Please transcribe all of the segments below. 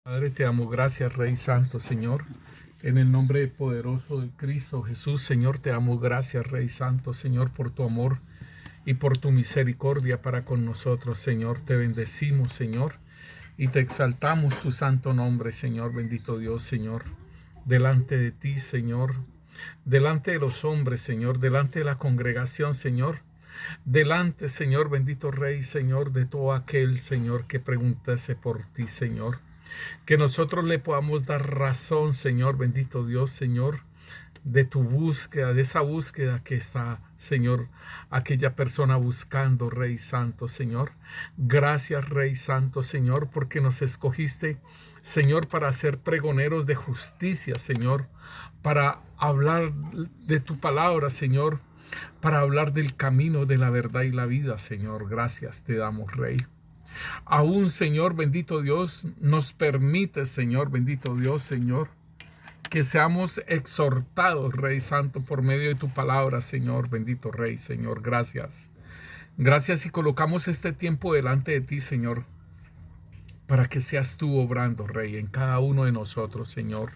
Padre, te amo, gracias, Rey Santo, Señor. En el nombre poderoso de Cristo Jesús, Señor, te amo, gracias, Rey Santo, Señor, por tu amor y por tu misericordia para con nosotros, Señor. Te bendecimos, Señor, y te exaltamos tu santo nombre, Señor, bendito Dios, Señor. Delante de ti, Señor, delante de los hombres, Señor, delante de la congregación, Señor. Delante, Señor, bendito Rey, Señor, de todo aquel, Señor, que preguntase por ti, Señor. Que nosotros le podamos dar razón, Señor, bendito Dios, Señor, de tu búsqueda, de esa búsqueda que está, Señor, aquella persona buscando, Rey Santo, Señor. Gracias, Rey Santo, Señor, porque nos escogiste, Señor, para ser pregoneros de justicia, Señor, para hablar de tu palabra, Señor, para hablar del camino de la verdad y la vida, Señor. Gracias te damos, Rey. Aún, Señor, bendito Dios, nos permite, Señor, bendito Dios, Señor, que seamos exhortados, Rey Santo, por medio de tu palabra, Señor, bendito Rey, Señor. Gracias. Gracias y colocamos este tiempo delante de ti, Señor, para que seas tú obrando, Rey, en cada uno de nosotros, Señor.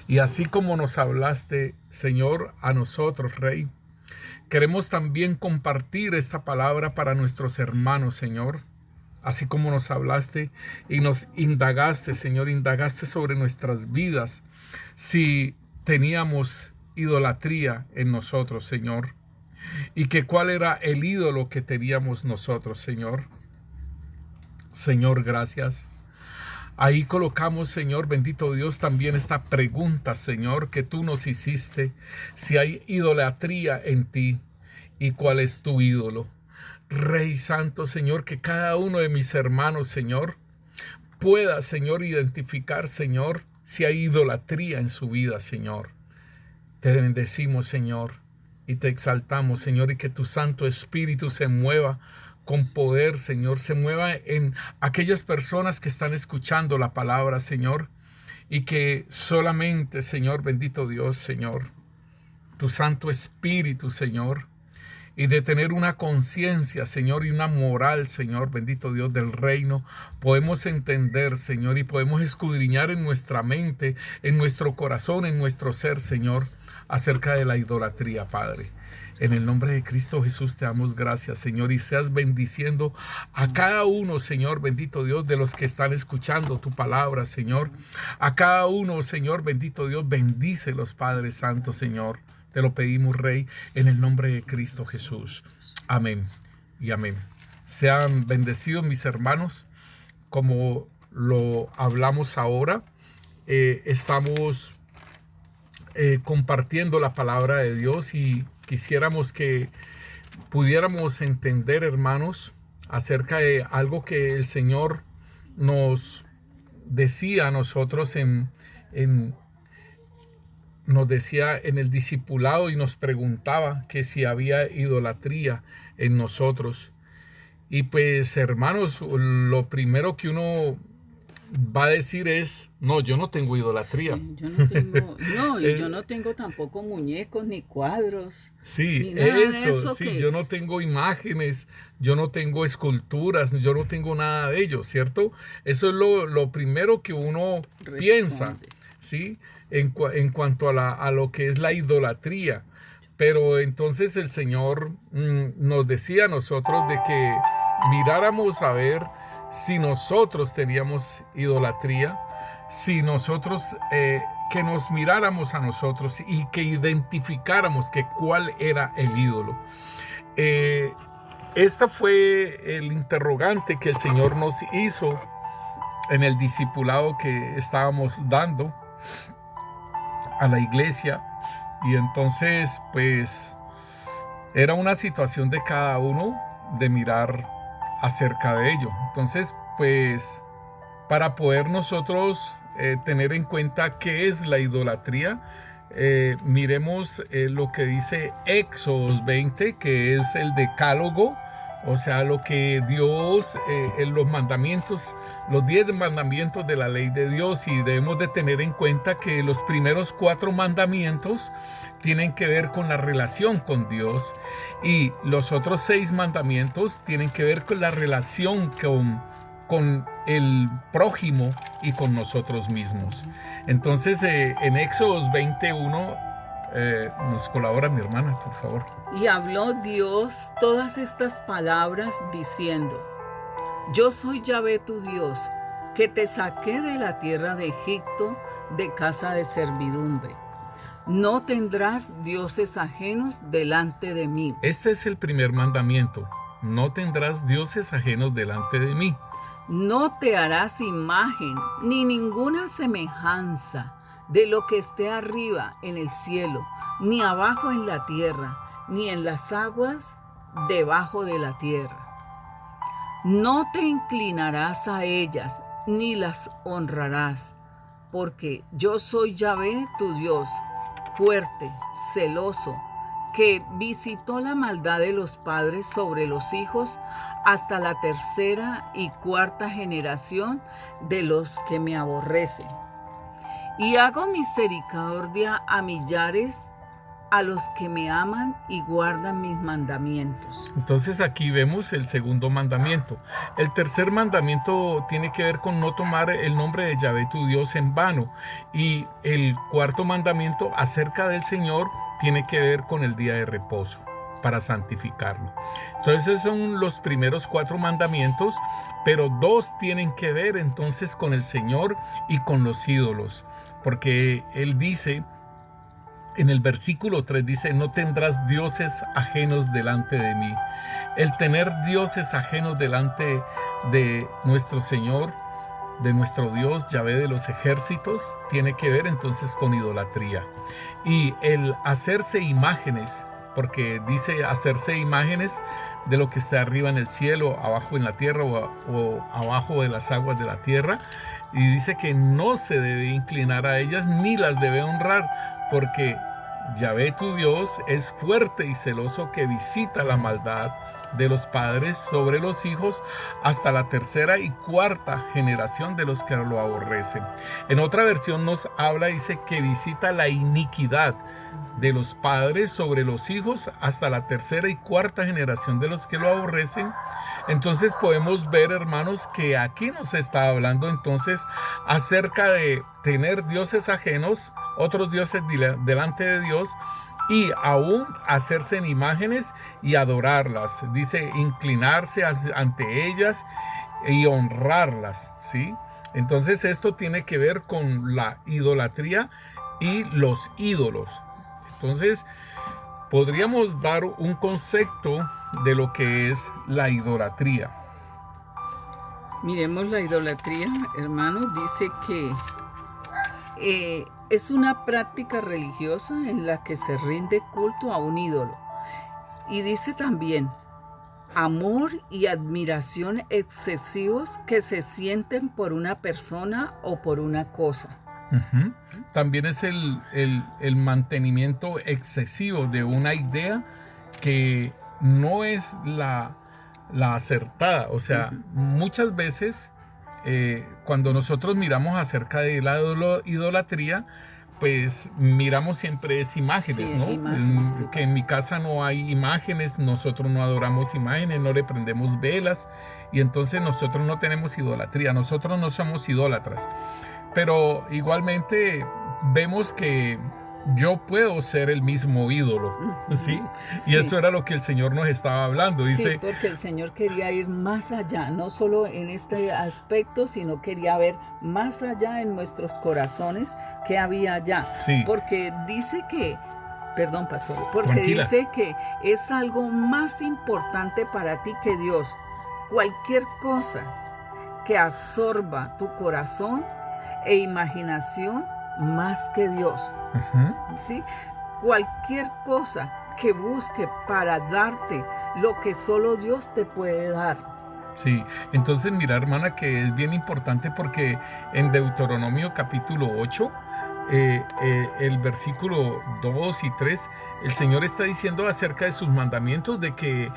Y así como nos hablaste, Señor, a nosotros, Rey, queremos también compartir esta palabra para nuestros hermanos, Señor. Así como nos hablaste y nos indagaste, Señor, indagaste sobre nuestras vidas, si teníamos idolatría en nosotros, Señor, y que cuál era el ídolo que teníamos nosotros, Señor. Señor, gracias. Ahí colocamos, Señor, bendito Dios, también esta pregunta, Señor, que tú nos hiciste, si hay idolatría en ti y cuál es tu ídolo. Rey Santo, Señor, que cada uno de mis hermanos, Señor, pueda, Señor, identificar, Señor, si hay idolatría en su vida, Señor. Te bendecimos, Señor, y te exaltamos, Señor, y que tu Santo Espíritu se mueva con poder, Señor, se mueva en aquellas personas que están escuchando la palabra, Señor, y que solamente, Señor, bendito Dios, Señor, tu Santo Espíritu, Señor, y de tener una conciencia, Señor, y una moral, Señor, bendito Dios del reino, podemos entender, Señor, y podemos escudriñar en nuestra mente, en nuestro corazón, en nuestro ser, Señor, acerca de la idolatría, Padre. En el nombre de Cristo Jesús te damos gracias, Señor, y seas bendiciendo a cada uno, Señor, bendito Dios, de los que están escuchando tu palabra, Señor. A cada uno, Señor, bendito Dios, bendícelos, Padre Santo, Señor. Te lo pedimos, Rey, en el nombre de Cristo Jesús. Amén y amén. Sean bendecidos mis hermanos, como lo hablamos ahora. Estamos compartiendo la palabra de Dios y quisiéramos que pudiéramos entender, hermanos, acerca de algo que el Señor nos decía a nosotros nos decía en el discipulado y nos preguntaba que si había idolatría en nosotros. Y pues, hermanos, lo primero que uno va a decir es, no, yo no tengo idolatría. Sí, yo no tengo, no, y yo no tengo tampoco muñecos ni cuadros. Sí, ni nada de eso, sí, que... yo no tengo imágenes, yo no tengo esculturas, yo no tengo nada de ello, ¿cierto? Eso es lo primero que uno piensa, ¿sí? En cuanto a lo que es la idolatría. Pero entonces el Señor nos decía a nosotros de que miráramos a ver si nosotros teníamos idolatría, si nosotros, que nos miráramos a nosotros y que identificáramos que cuál era el ídolo. Esta fue el interrogante que el Señor nos hizo en el discipulado que estábamos dando a la iglesia. Y entonces pues era una situación de cada uno de mirar acerca de ello. Entonces pues para poder nosotros tener en cuenta qué es la idolatría, miremos lo que dice Éxodo 20, que es el decálogo, o sea, lo que Dios, en los mandamientos, los 10 mandamientos de la ley de Dios, y debemos de tener en cuenta que los primeros 4 mandamientos tienen que ver con la relación con Dios, y los otros 6 mandamientos tienen que ver con la relación con el prójimo y con nosotros mismos. Entonces, en Éxodos 21, nos colabora mi hermana, por favor. Y habló Dios todas estas palabras diciendo: Yo soy Yahvé tu Dios, que te saqué de la tierra de Egipto, de casa de servidumbre. No tendrás dioses ajenos delante de mí. Este es el primer mandamiento. No tendrás dioses ajenos delante de mí. No te harás imagen ni ninguna semejanza de lo que esté arriba en el cielo, ni abajo en la tierra, ni en las aguas debajo de la tierra. No te inclinarás a ellas, ni las honrarás, porque yo soy Yahvé tu Dios, fuerte, celoso, que visitó la maldad de los padres sobre los hijos hasta la tercera y cuarta generación de los que me aborrecen. Y hago misericordia a millares, a los que me aman y guardan mis mandamientos. Entonces aquí vemos el segundo mandamiento. El tercer mandamiento tiene que ver con no tomar el nombre de Yahvé tu Dios en vano. Y el cuarto mandamiento acerca del Señor tiene que ver con el día de reposo, para santificarlo. Entonces esos son los primeros 4 mandamientos, pero 2 tienen que ver entonces con el Señor y con los ídolos, porque Él dice, en el versículo 3 dice: no tendrás dioses ajenos delante de mí. El tener dioses ajenos delante de nuestro Señor, de nuestro Dios, Yahvé de los ejércitos, tiene que ver entonces con idolatría. Y el hacerse imágenes, porque dice hacerse imágenes de lo que está arriba en el cielo, abajo en la tierra o abajo de las aguas de la tierra, y dice que no se debe inclinar a ellas ni las debe honrar, porque Yahvé tu Dios es fuerte y celoso, que visita la maldad de los padres sobre los hijos hasta la tercera y cuarta generación de los que lo aborrecen. En otra versión nos habla, dice que visita la iniquidad de los padres sobre los hijos hasta la tercera y cuarta generación de los que lo aborrecen. Entonces podemos ver, hermanos, que aquí nos está hablando entonces acerca de tener dioses ajenos, otros dioses delante de Dios, y aún hacerse en imágenes y adorarlas. Dice inclinarse ante ellas y honrarlas, ¿sí? Entonces esto tiene que ver con la idolatría y los ídolos. Entonces podríamos dar un concepto de lo que es la idolatría. Miremos la idolatría, hermanos. Dice que es una práctica religiosa en la que se rinde culto a un ídolo. Y dice también amor y admiración excesivos que se sienten por una persona o por una cosa. Uh-huh. También es el mantenimiento excesivo de una idea que no es la acertada. O sea, muchas veces cuando nosotros miramos acerca de la idolatría, pues miramos siempre imágenes, sí, ¿no? Imágenes, sí, que en mi casa no hay imágenes, nosotros no adoramos imágenes, no le prendemos velas, y entonces nosotros no tenemos idolatría, nosotros no somos idólatras. Pero igualmente vemos que yo puedo ser el mismo ídolo, ¿sí? Y eso era lo que el Señor nos estaba hablando. Dice, sí, porque el Señor quería ir más allá, no solo en este aspecto, sino quería ver más allá en nuestros corazones qué había allá. Sí. Porque dice que, perdón, pastor, porque Tranquila. dice que es algo más importante para ti que Dios. Cualquier cosa que absorba tu corazón e imaginación más que Dios. uh-huh. ¿Sí? Cualquier cosa que busque para darte lo que solo Dios te puede dar. Sí, entonces mira, hermana, que es bien importante porque en Deuteronomio capítulo 8, el versículo 2 y 3, el Señor está diciendo acerca de sus mandamientos, de que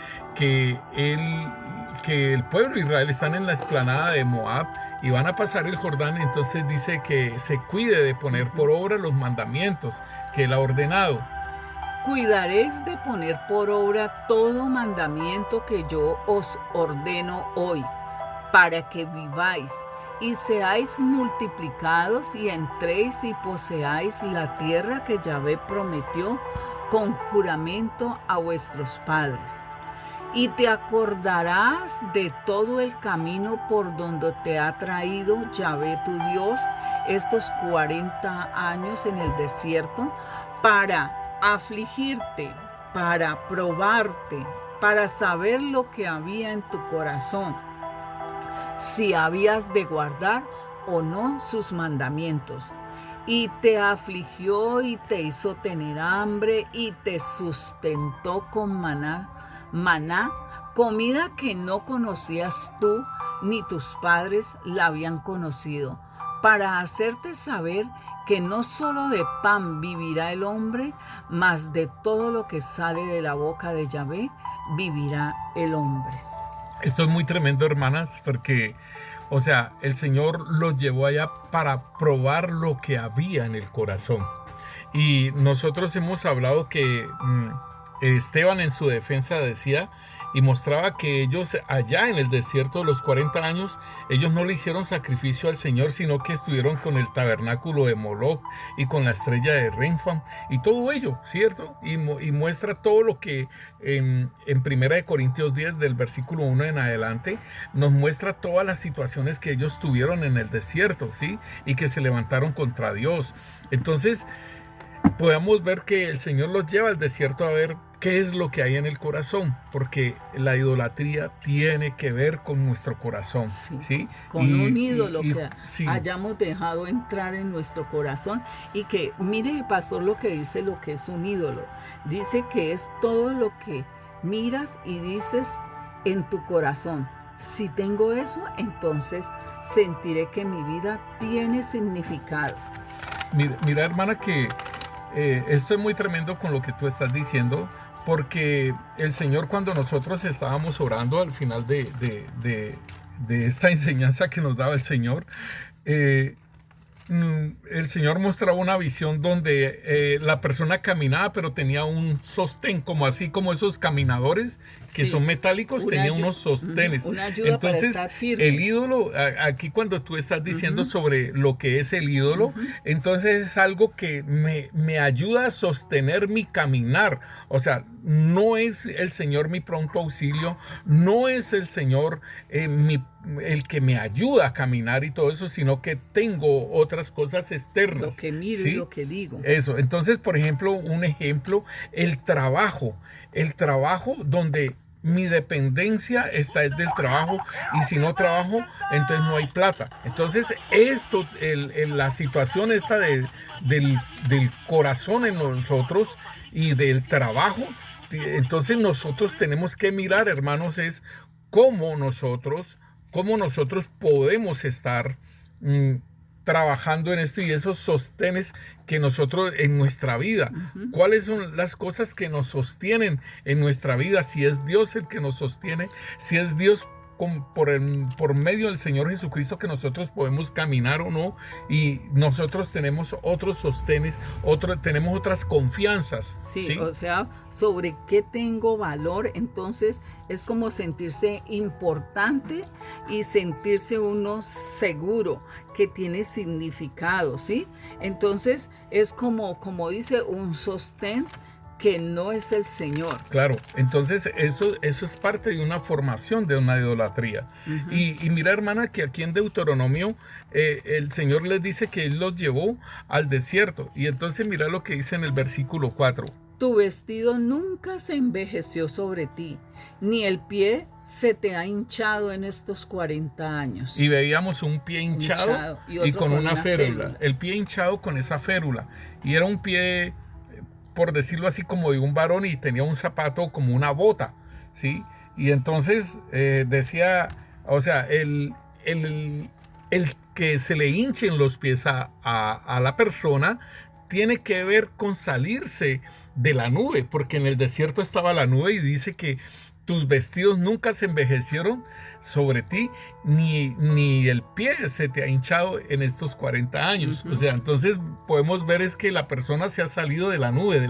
el pueblo de Israel están en la explanada de Moab y van a pasar el Jordán. Entonces dice que se cuide de poner por obra los mandamientos que Él ha ordenado. Cuidaréis de poner por obra todo mandamiento que yo os ordeno hoy, para que viváis y seáis multiplicados y entréis y poseáis la tierra que Yahvé prometió con juramento a vuestros padres. Y te acordarás de todo el camino por donde te ha traído Yahvé tu Dios estos 40 años en el desierto para afligirte, para probarte, para saber lo que había en tu corazón, si habías de guardar o no sus mandamientos. Y te afligió y te hizo tener hambre y te sustentó con maná, comida que no conocías tú ni tus padres la habían conocido, para hacerte saber que no solo de pan vivirá el hombre, mas de todo lo que sale de la boca de Yahvé vivirá el hombre. Esto es muy tremendo, hermanas, porque, o sea, el Señor los llevó allá para probar lo que había en el corazón. Y nosotros hemos hablado que Esteban en su defensa decía y mostraba que ellos allá en el desierto de los 40 años, ellos no le hicieron sacrificio al Señor, sino que estuvieron con el tabernáculo de Moloc y con la estrella de Renfam y todo ello, ¿cierto? Y muestra todo lo que en 1 Corintios 10 del versículo 1 en adelante nos muestra todas las situaciones que ellos tuvieron en el desierto, ¿sí? Y que se levantaron contra Dios. Entonces podemos ver que el Señor los lleva al desierto a ver qué es lo que hay en el corazón, porque la idolatría tiene que ver con nuestro corazón, ¿sí? Con un ídolo que hayamos dejado entrar en nuestro corazón. Y que, mire, pastor, lo que dice lo que es un ídolo. Dice que es todo lo que miras y dices en tu corazón. Si tengo eso, entonces sentiré que mi vida tiene significado. Mira, hermana, que esto es muy tremendo con lo que tú estás diciendo, porque el Señor, cuando nosotros estábamos orando al final de esta enseñanza que nos daba el Señor mostraba una visión donde la persona caminaba, pero tenía un sostén, como esos caminadores que son metálicos, tenía unos sostenes. Una ayuda. Entonces, para estar firmes. El ídolo, aquí cuando tú estás diciendo sobre lo que es el ídolo, entonces es algo que me ayuda a sostener mi caminar. O sea, no es el Señor mi pronto auxilio, no es el Señor el que me ayuda a caminar y todo eso, sino que tengo otras cosas externas. Lo que miro, ¿sí? Y lo que digo. Eso. Entonces, por ejemplo, el trabajo donde mi dependencia está es del trabajo, y si no trabajo, entonces no hay plata. Entonces, la situación esta del corazón en nosotros y del trabajo, entonces nosotros tenemos que mirar, hermanos, es cómo nosotros podemos estar trabajando en esto y esos sostenes que nosotros en nuestra vida. ¿Cuáles son las cosas que nos sostienen en nuestra vida? Si es Dios el que nos sostiene, si es Dios por medio del Señor Jesucristo que nosotros podemos caminar o no, y nosotros tenemos otros sostenes, tenemos otras confianzas. Sí, o sea, sobre qué tengo valor. Entonces es como sentirse importante y sentirse uno seguro, que tiene significado, ¿sí? Entonces es como dice, un sostén que no es el Señor. Claro, entonces eso es parte de una formación de una idolatría. Y mira, hermana, que aquí en Deuteronomio el Señor les dice que Él los llevó al desierto. Y entonces mira lo que dice en el versículo 4. Tu vestido nunca se envejeció sobre ti, ni el pie se te ha hinchado en estos 40 años. Y veíamos un pie hinchado y con una férula. El pie hinchado con esa férula. Y era un pie, por decirlo así, como de un varón, y tenía un zapato como una bota, ¿sí? Y entonces decía, o sea, el que se le hinchen los pies a la persona tiene que ver con salirse de la nube, porque en el desierto estaba la nube, y dice que tus vestidos nunca se envejecieron sobre ti, ni el pie se te ha hinchado en estos 40 años. O sea, entonces podemos ver es que la persona se ha salido de la nube,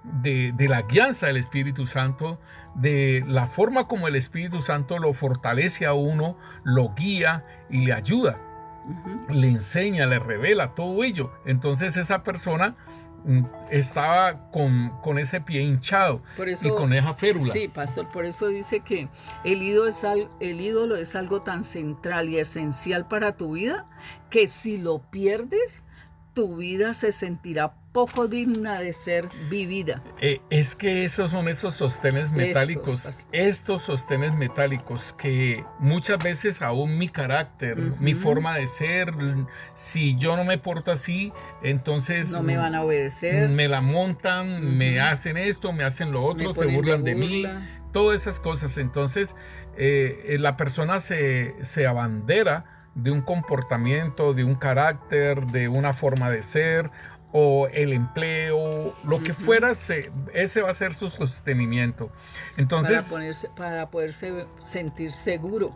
de la guianza del Espíritu Santo, de la forma como el Espíritu Santo lo fortalece a uno, lo guía y le ayuda, le enseña, le revela todo ello. Entonces esa persona estaba con ese pie hinchado y con esa férula. Sí, pastor, por eso dice que el ídolo es algo tan central y esencial para tu vida que si lo pierdes, tu vida se sentirá poco digna de ser vivida. Es que esos sostenes metálicos, estos sostenes metálicos que muchas veces aún mi carácter, mi forma de ser, si yo no me porto así, entonces no me van a obedecer, me la montan, me hacen esto, me hacen lo otro, se burlan de mí, todas esas cosas. Entonces la persona se abandera de un comportamiento, de un carácter, de una forma de ser, o el empleo, lo que fuera, ese va a ser su sostenimiento. Entonces, para poderse sentir seguro.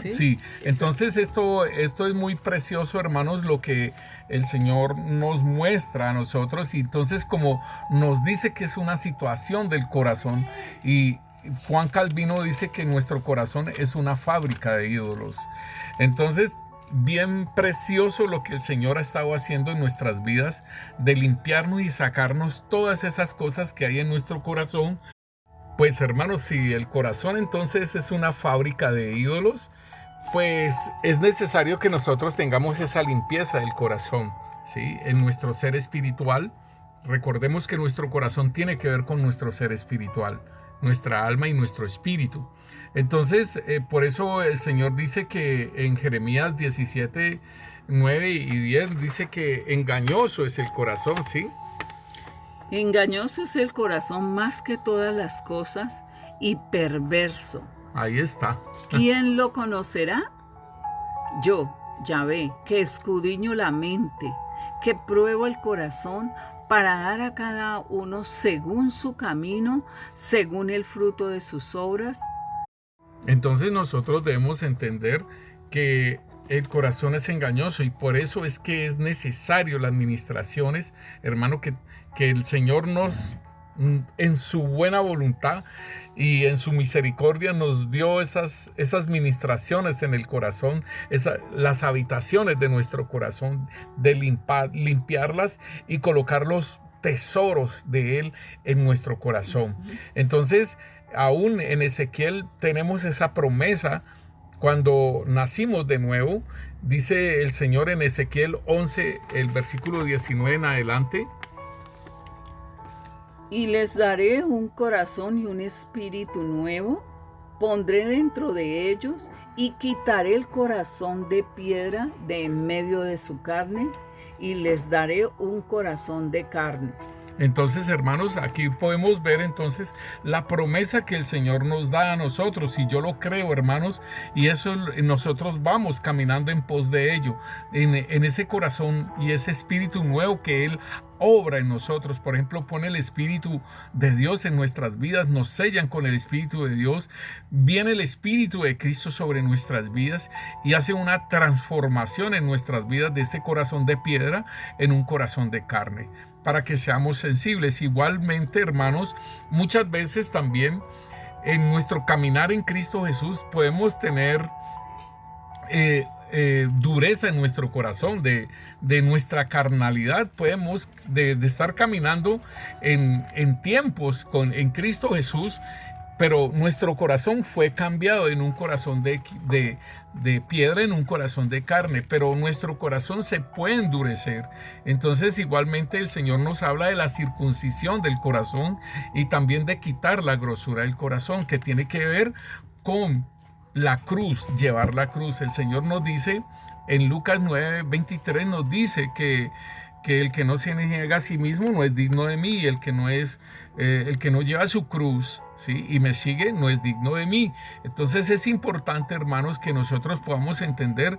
Sí. Entonces esto es muy precioso, hermanos, lo que el Señor nos muestra a nosotros. Y entonces, como nos dice que es una situación del corazón, y Juan Calvino dice que nuestro corazón es una fábrica de ídolos. Entonces, bien precioso lo que el Señor ha estado haciendo en nuestras vidas, de limpiarnos y sacarnos todas esas cosas que hay en nuestro corazón. Pues hermanos, si el corazón entonces es una fábrica de ídolos, pues es necesario que nosotros tengamos esa limpieza del corazón, ¿sí? En nuestro ser espiritual. Recordemos que nuestro corazón tiene que ver con nuestro ser espiritual, nuestra alma y nuestro espíritu. Entonces, por eso el Señor dice que en Jeremías 17, 9 y 10 dice que engañoso es el corazón, ¿sí? Engañoso es el corazón más que todas las cosas y perverso. Ahí está. ¿Quién lo conocerá? Yo, Yahvé, que escudriño la mente, que pruebo el corazón para dar a cada uno según su camino, según el fruto de sus obras. Entonces nosotros debemos entender que el corazón es engañoso y por eso es que es necesario las ministraciones, hermano, que el Señor nos, en su buena voluntad y en su misericordia, nos dio esas ministraciones en el corazón, las habitaciones de nuestro corazón, de limpiarlas y colocar los tesoros de Él en nuestro corazón. Entonces, aún en Ezequiel tenemos esa promesa. Cuando nacimos de nuevo, dice el Señor en Ezequiel 11, el versículo 19 en adelante. Y les daré un corazón y un espíritu nuevo, pondré dentro de ellos y quitaré el corazón de piedra de en medio de su carne y les daré un corazón de carne. Entonces, hermanos, aquí podemos ver entonces la promesa que el Señor nos da a nosotros, y yo lo creo, hermanos, y eso nosotros vamos caminando en pos de ello, en ese corazón y ese espíritu nuevo que Él obra en nosotros. Por ejemplo, pone el Espíritu de Dios en nuestras vidas, nos sellan con el Espíritu de Dios, viene el Espíritu de Cristo sobre nuestras vidas y hace una transformación en nuestras vidas de este corazón de piedra en un corazón de carne, para que seamos sensibles. Igualmente, hermanos, muchas veces también en nuestro caminar en Cristo Jesús podemos tener dureza en nuestro corazón, de nuestra carnalidad. Podemos de estar caminando en tiempos en Cristo Jesús, pero nuestro corazón fue cambiado en un corazón de piedra en un corazón de carne, pero nuestro corazón se puede endurecer. Entonces, igualmente el Señor nos habla de la circuncisión del corazón y también de quitar la grosura del corazón, que tiene que ver con la cruz, llevar la cruz. El Señor nos dice en Lucas 9:23, nos dice que el que no se niega a sí mismo no es digno de mí, y el que no lleva su cruz, ¿sí?, y me sigue, no es digno de mí. Entonces es importante, hermanos, que nosotros podamos entender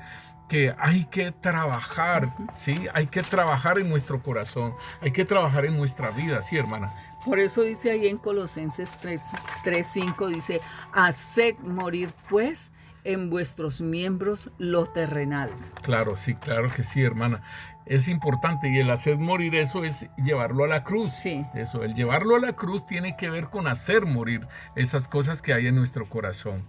que hay que trabajar, ¿sí? Hay que trabajar en nuestro corazón, hay que trabajar en nuestra vida, ¿sí, hermana? Por eso dice ahí en Colosenses 3:5, dice, haced morir pues en vuestros miembros lo terrenal. Claro, sí, claro que sí, hermana. Es importante, y el hacer morir eso es llevarlo a la cruz. Sí. Eso, el llevarlo a la cruz tiene que ver con hacer morir esas cosas que hay en nuestro corazón.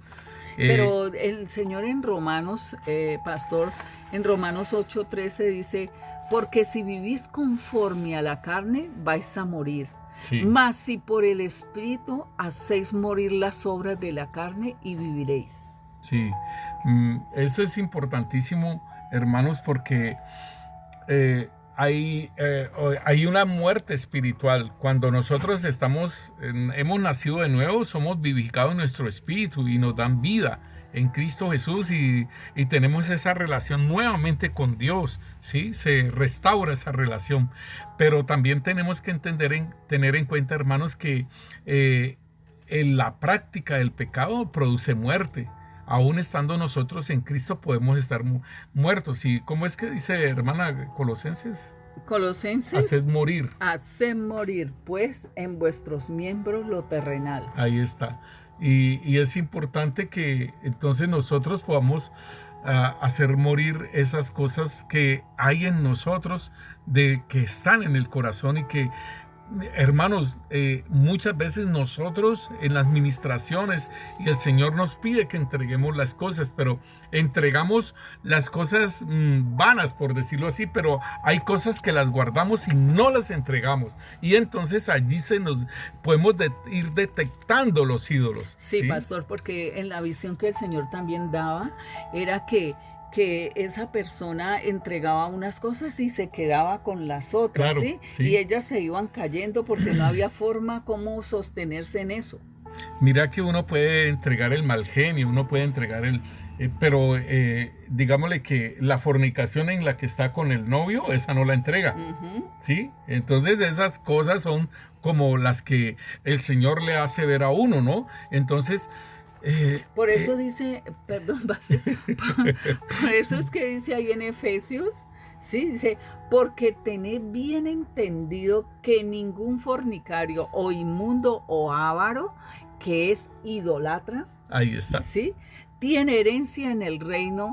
Pero el Señor en Romanos, pastor, en Romanos 8:13 dice, porque si vivís conforme a la carne, vais a morir. Sí. Mas si por el Espíritu hacéis morir las obras de la carne y viviréis. Sí, eso es importantísimo, hermanos, porque hay una muerte espiritual. Cuando nosotros hemos nacido de nuevo, somos vivificados en nuestro espíritu y nos dan vida en Cristo Jesús y tenemos esa relación nuevamente con Dios, ¿sí? Se restaura esa relación. Pero también tenemos que tener en cuenta, hermanos, que en la práctica del pecado produce muerte. Aún estando nosotros en Cristo podemos estar muertos. ¿Y cómo es que dice, hermana, Colosenses? Colosenses. Haced morir. Haced morir, pues, en vuestros miembros lo terrenal. Ahí está. Y es importante que entonces nosotros podamos hacer morir esas cosas que hay en nosotros, que están en el corazón y que, hermanos, muchas veces nosotros en las ministraciones y el Señor nos pide que entreguemos las cosas, pero entregamos las cosas vanas, por decirlo así, pero hay cosas que las guardamos y no las entregamos, y entonces allí podemos ir detectando los ídolos. Sí, pastor, porque en la visión que el Señor también daba era que esa persona entregaba unas cosas y se quedaba con las otras, claro, ¿sí? Sí. Y ellas se iban cayendo porque no había forma como sostenerse en eso. Mira que uno puede entregar el mal genio, uno puede entregar pero digámosle que la fornicación en la que está con el novio, esa no la entrega, ¿sí? Entonces esas cosas son como las que el Señor le hace ver a uno, ¿no? Entonces... por eso dice, perdón, por eso es que dice ahí en Efesios, sí, dice, porque tened bien entendido que ningún fornicario o inmundo o avaro, que es idólatra, ahí está, sí, tiene herencia en el reino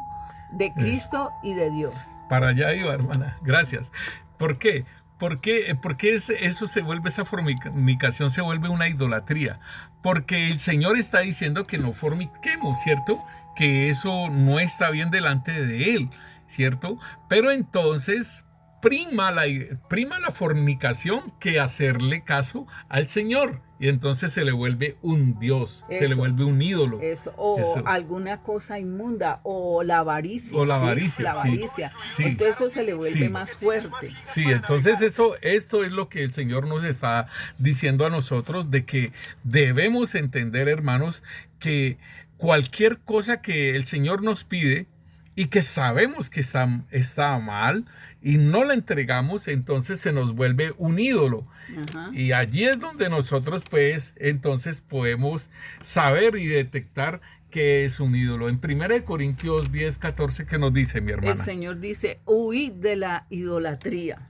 de Cristo y de Dios. Para allá iba, hermana, gracias. ¿Por qué? Porque eso se vuelve, esa fornicación se vuelve una idolatría. Porque el Señor está diciendo que no forniquemos, ¿cierto? Que eso no está bien delante de Él, ¿cierto? Pero entonces prima la fornicación que hacerle caso al Señor. Y entonces se le vuelve un Dios, se le vuelve un ídolo. O alguna cosa inmunda, o la avaricia. O la avaricia. ¿sí? La avaricia. Sí. Entonces eso se le vuelve más fuerte. Sí, entonces esto es lo que el Señor nos está diciendo a nosotros, de que debemos entender, hermanos, que cualquier cosa que el Señor nos pide y que sabemos que está mal y no la entregamos, entonces se nos vuelve un ídolo. Ajá. Y allí es donde nosotros pues entonces podemos saber y detectar que es un ídolo. En 1 Corintios 10:14, ¿qué nos dice, mi hermana? El Señor dice, huid de la idolatría,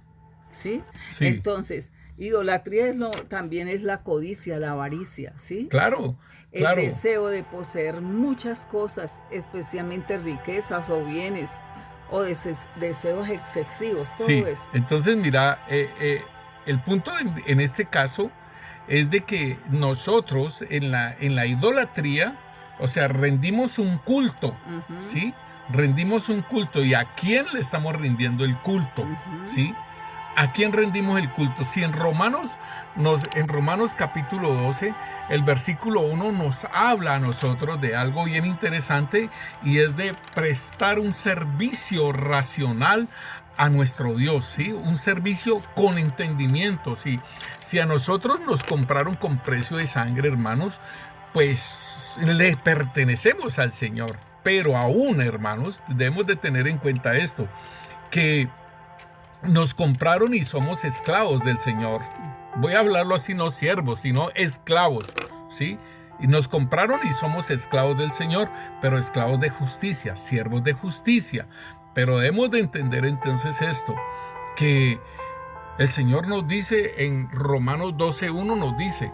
¿sí? Sí. Entonces, idolatría también es la codicia, la avaricia, ¿sí? Claro. El deseo de poseer muchas cosas, especialmente riquezas o bienes, o deseos excesivos, todo eso. Entonces, mira, el punto en este caso es de que nosotros en la idolatría, o sea, rendimos un culto, ¿sí? Rendimos un culto. ¿Y a quién le estamos rindiendo el culto? ¿Sí? ¿A quién rendimos el culto? Si en Romanos capítulo 12, el versículo 1 nos habla a nosotros de algo bien interesante, y es de prestar un servicio racional a nuestro Dios, ¿sí? Un servicio con entendimiento, ¿sí? Si a nosotros nos compraron con precio de sangre, hermanos, pues le pertenecemos al Señor. Pero aún, hermanos, debemos de tener en cuenta esto, que nos compraron y somos esclavos del Señor. Voy a hablarlo así, no siervos, sino esclavos, ¿sí? Y nos compraron y somos esclavos del Señor, pero esclavos de justicia, siervos de justicia. Pero debemos de entender entonces esto, que El Señor nos dice en Romanos 12:1, nos dice: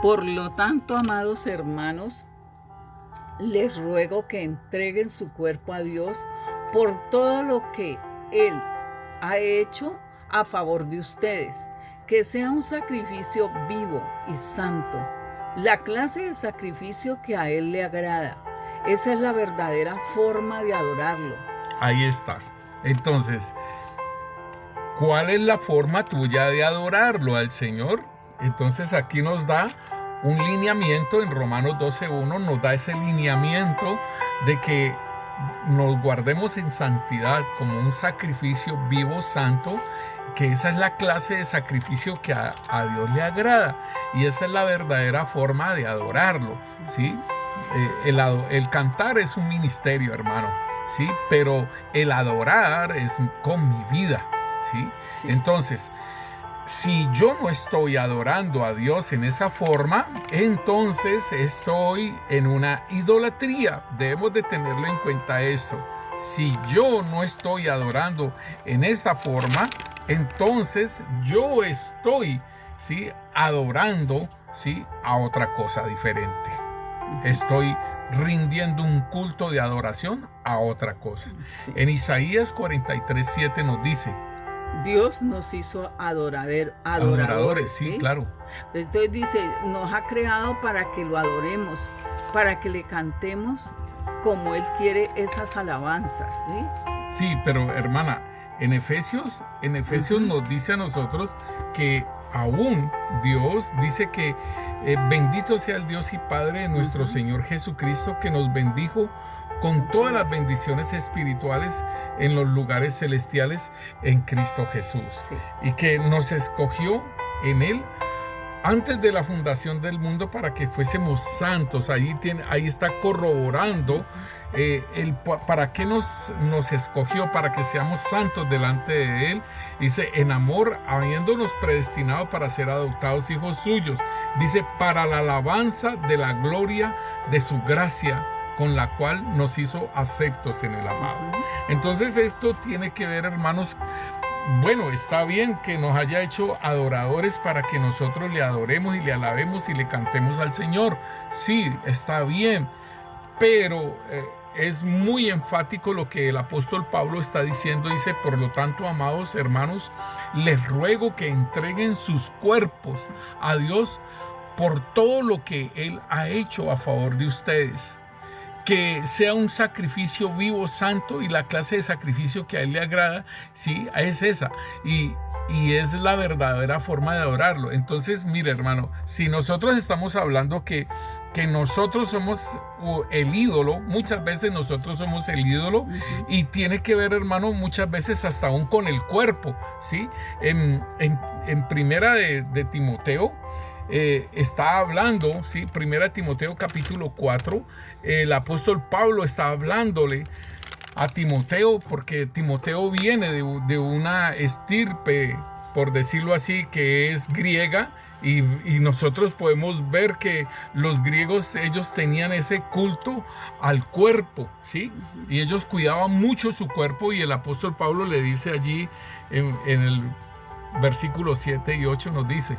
por lo tanto, amados hermanos, les ruego que entreguen su cuerpo a Dios por todo lo que Él ha hecho a favor de ustedes, que sea un sacrificio vivo y santo, la clase de sacrificio que a Él le agrada. Esa es la verdadera forma de adorarlo. Ahí está. Entonces, ¿cuál es la forma tuya de adorarlo al Señor? Entonces aquí nos da un lineamiento en Romanos 12:1, nos da ese lineamiento de que nos guardemos en santidad como un sacrificio vivo, santo, que esa es la clase de sacrificio que a Dios le agrada, y esa es la verdadera forma de adorarlo, ¿sí? El cantar es un ministerio, hermano, ¿sí? Pero el adorar es con mi vida, ¿sí? Sí. Entonces, si yo no estoy adorando a Dios en esa forma, entonces estoy en una idolatría. Debemos de tenerlo en cuenta esto. Si yo no estoy adorando en esta forma, entonces yo estoy, ¿sí?, adorando, ¿sí?, a otra cosa diferente. Estoy rindiendo un culto de adoración a otra cosa. Sí. En Isaías 43:7 nos dice: Dios nos hizo adoradores, sí, claro. Entonces dice, nos ha creado para que lo adoremos, para que le cantemos como Él quiere esas alabanzas, ¿sí? Sí, pero hermana, en Efesios nos dice a nosotros que aún Dios dice que bendito sea el Dios y Padre de nuestro Señor Jesucristo, que nos bendijo con todas las bendiciones espirituales en los lugares celestiales en Cristo Jesús. Sí. Y que nos escogió en Él antes de la fundación del mundo para que fuésemos santos. Ahí está corroborando para qué nos escogió, para que seamos santos delante de Él. Dice, en amor, habiéndonos predestinado para ser adoptados hijos suyos. Dice, para la alabanza de la gloria de su gracia, con la cual nos hizo aceptos en el amado. Entonces esto tiene que ver, hermanos, bueno, está bien que nos haya hecho adoradores para que nosotros le adoremos y le alabemos y le cantemos al Señor. Sí, está bien, pero es muy enfático lo que el apóstol Pablo está diciendo. Dice, por lo tanto, amados hermanos, les ruego que entreguen sus cuerpos a Dios por todo lo que Él ha hecho a favor de ustedes. Que sea un sacrificio vivo, santo, y la clase de sacrificio que a Él le agrada, sí, es esa. Y es la verdadera forma de adorarlo. Entonces, mire, hermano, si nosotros estamos hablando que nosotros somos el ídolo, muchas veces nosotros somos el ídolo, y tiene que ver, hermano, muchas veces hasta aún con el cuerpo, ¿sí? En primera de Timoteo, está hablando, ¿sí? Primera Timoteo capítulo 4, el apóstol Pablo está hablándole a Timoteo, porque Timoteo viene de una estirpe, por decirlo así, que es griega, y nosotros podemos ver que los griegos, ellos tenían ese culto al cuerpo, ¿sí? Y ellos cuidaban mucho su cuerpo, y el apóstol Pablo le dice allí en el versículo 7 y 8 nos dice: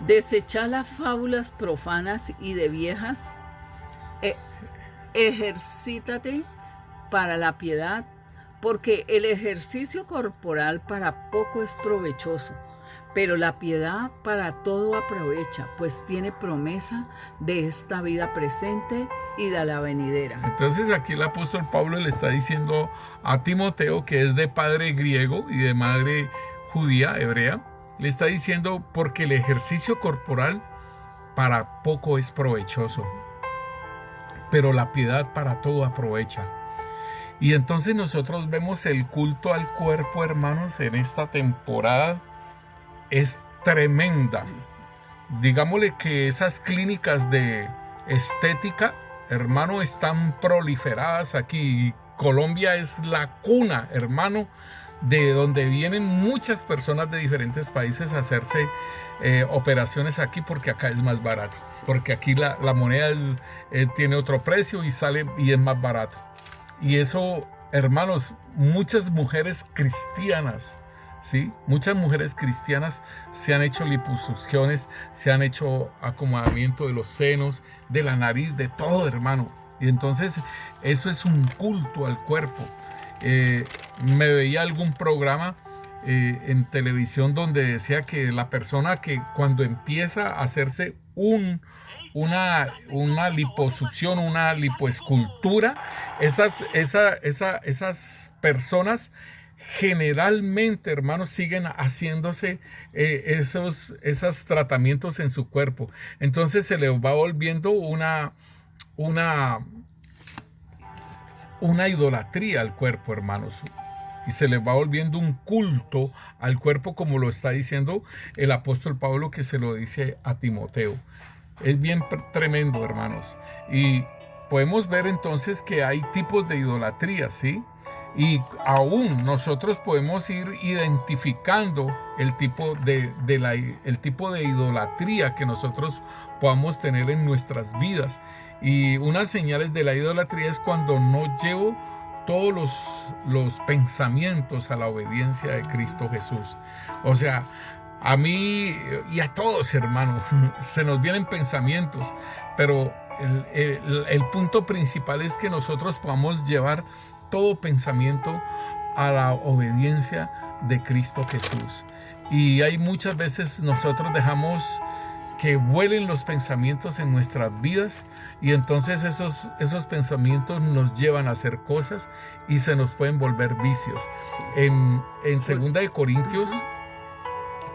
desechad las fábulas profanas y de viejas, ejercítate para la piedad, porque el ejercicio corporal para poco es provechoso, pero la piedad para todo aprovecha, pues tiene promesa de esta vida presente y de la venidera. Entonces aquí el apóstol Pablo le está diciendo a Timoteo, que es de padre griego y de madre judía, hebrea, le está diciendo, porque el ejercicio corporal para poco es provechoso, pero la piedad para todo aprovecha. Y entonces nosotros vemos el culto al cuerpo, hermanos, en esta temporada es tremenda. Digámosle que esas clínicas de estética, hermano, están proliferadas aquí. Colombia es la cuna, hermano, de donde vienen muchas personas de diferentes países a hacerse operaciones aquí, porque acá es más barato, porque aquí la moneda tiene otro precio y sale y es más barato. Y eso, hermanos, muchas mujeres cristianas ¿sí? Muchas mujeres cristianas se han hecho liposucciones, se han hecho acomodamiento de los senos, de la nariz, de todo, hermano. Y entonces eso es un culto al cuerpo. Me veía algún programa en televisión donde decía que la persona que cuando empieza a hacerse una liposucción, una lipoescultura, esas personas generalmente, hermanos, siguen haciéndose esos tratamientos en su cuerpo. Entonces se les va volviendo una idolatría al cuerpo, hermanos. Y se les va volviendo un culto al cuerpo, como lo está diciendo el apóstol Pablo, que se lo dice a Timoteo. Es bien tremendo, hermanos. Y podemos ver entonces que hay tipos de idolatría, ¿sí? Y aún nosotros podemos ir identificando el tipo de idolatría que nosotros podamos tener en nuestras vidas. Y unas señales de la idolatría es cuando no llevo todos los pensamientos a la obediencia de Cristo Jesús. O sea, a mí y a todos, hermanos, se nos vienen pensamientos, pero el punto principal es que nosotros podamos llevar todo pensamiento a la obediencia de Cristo Jesús. Y hay muchas veces nosotros dejamos que vuelen los pensamientos en nuestras vidas, y entonces esos pensamientos nos llevan a hacer cosas y se nos pueden volver vicios. Sí. En 2 de Corintios,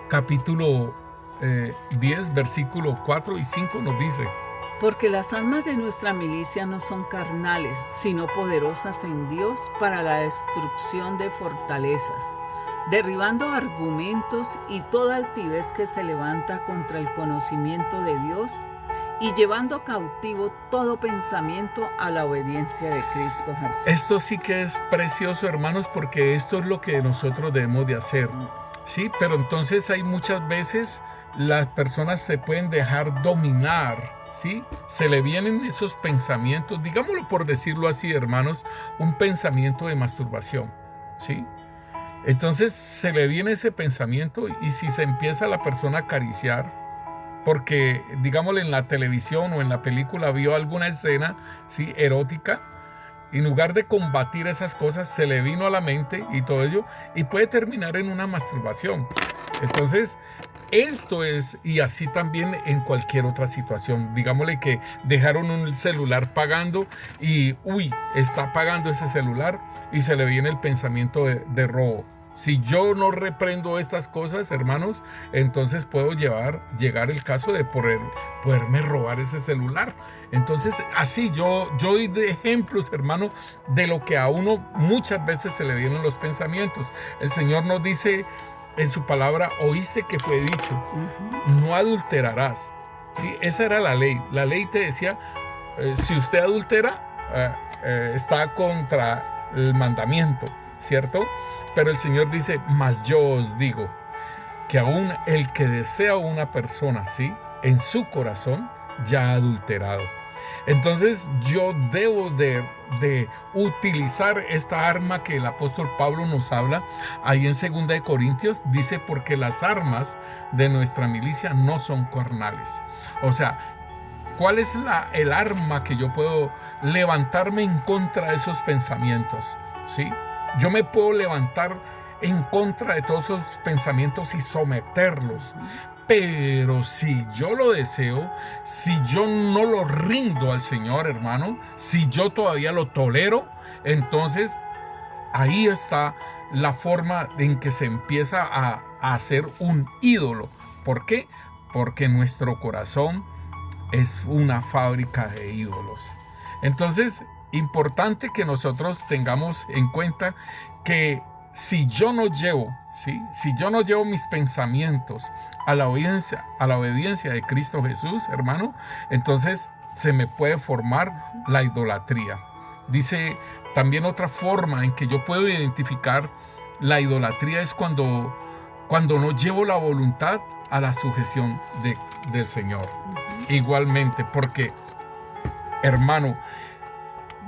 capítulo 10, versículo 4 y 5 nos dice: porque las armas de nuestra milicia no son carnales, sino poderosas en Dios para la destrucción de fortalezas, derribando argumentos y toda altivez que se levanta contra el conocimiento de Dios, y llevando cautivo todo pensamiento a la obediencia de Cristo Jesús. Esto sí que es precioso, hermanos, porque esto es lo que nosotros debemos de hacer, ¿sí? Pero entonces hay muchas veces las personas se pueden dejar dominar, ¿sí? Se le vienen esos pensamientos, digámoslo por decirlo así, hermanos, un pensamiento de masturbación, ¿sí? Entonces se le viene ese pensamiento, y si se empieza la persona a acariciar, porque digámosle en la televisión o en la película vio alguna escena, ¿sí?, erótica, en lugar de combatir esas cosas, se le vino a la mente y todo ello, y puede terminar en una masturbación. Entonces, esto es, y así también en cualquier otra situación. Digámosle que dejaron un celular pagando y, está pagando ese celular, y se le viene el pensamiento de robo. Si yo no reprendo estas cosas, hermanos, entonces puedo llegar el caso de poderme robar ese celular. Entonces, así yo doy de ejemplos, hermano, de lo que a uno muchas veces se le vienen los pensamientos. El Señor nos dice en su palabra: oíste que fue dicho, no adulterarás. ¿Sí? Esa era la ley. La ley te decía, si usted adultera, está contra el mandamiento, ¿cierto? Pero el Señor dice: mas yo os digo que aún el que desea a una persona, ¿sí?, en su corazón, ya ha adulterado. Entonces yo debo de utilizar esta arma que el apóstol Pablo nos habla ahí en 2 de Corintios. Dice: porque las armas de nuestra milicia no son carnales. O sea, ¿cuál es el arma que yo puedo levantarme en contra de esos pensamientos? ¿Sí? Yo me puedo levantar en contra de todos esos pensamientos y someterlos. Pero si yo lo deseo, si yo no lo rindo al Señor, hermano, si yo todavía lo tolero, entonces ahí está la forma en que se empieza a hacer un ídolo. ¿Por qué? Porque nuestro corazón es una fábrica de ídolos. Entonces, importante que nosotros tengamos en cuenta que si yo no llevo, ¿sí?, si yo no llevo mis pensamientos a la obediencia de Cristo Jesús, hermano, entonces se me puede formar la idolatría. Dice también otra forma en que yo puedo identificar la idolatría es cuando no llevo la voluntad a la sujeción del Señor. Igualmente, porque, hermano,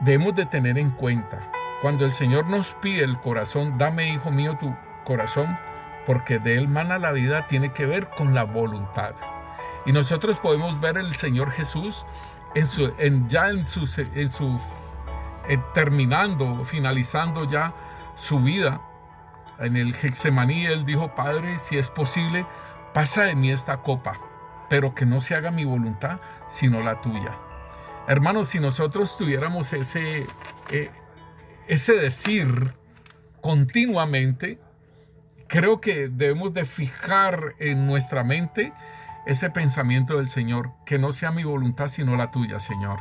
debemos de tener en cuenta, cuando el Señor nos pide el corazón: dame, hijo mío, tu corazón, porque de él mana la vida, tiene que ver con la voluntad. Y nosotros podemos ver el Señor Jesús finalizando ya su vida. En el Getsemaní él dijo: Padre, si es posible, pasa de mí esta copa, pero que no se haga mi voluntad, sino la tuya. Hermanos, si nosotros tuviéramos ese decir continuamente, creo que debemos de fijar en nuestra mente ese pensamiento del Señor: que no sea mi voluntad, sino la tuya, Señor.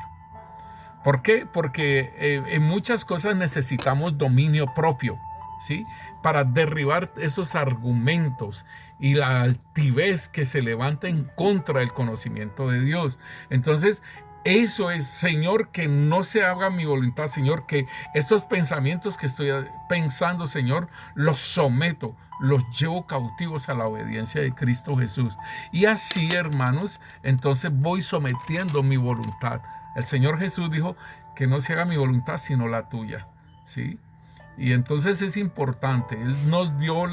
¿Por qué? Porque en muchas cosas necesitamos dominio propio, ¿sí? Para derribar esos argumentos y la altivez que se levanta en contra del conocimiento de Dios. Entonces, eso es: Señor, que no se haga mi voluntad, Señor, que estos pensamientos que estoy pensando, Señor, los someto, los llevo cautivos a la obediencia de Cristo Jesús. Y así, hermanos, entonces voy sometiendo mi voluntad. El Señor Jesús dijo: que no se haga mi voluntad, sino la tuya, ¿sí? Y entonces es importante. Él nos dio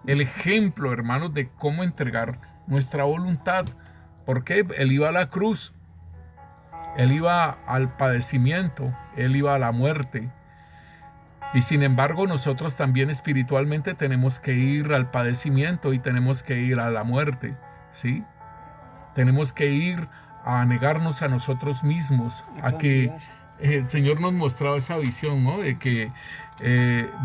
el ejemplo, hermanos, de cómo entregar nuestra voluntad. Porque Él iba a la cruz, Él iba al padecimiento, Él iba a la muerte. Y sin embargo, nosotros también espiritualmente tenemos que ir al padecimiento y tenemos que ir a la muerte, ¿sí? Tenemos que ir a negarnos a nosotros mismos, a que el Señor nos mostraba esa visión, ¿no? De que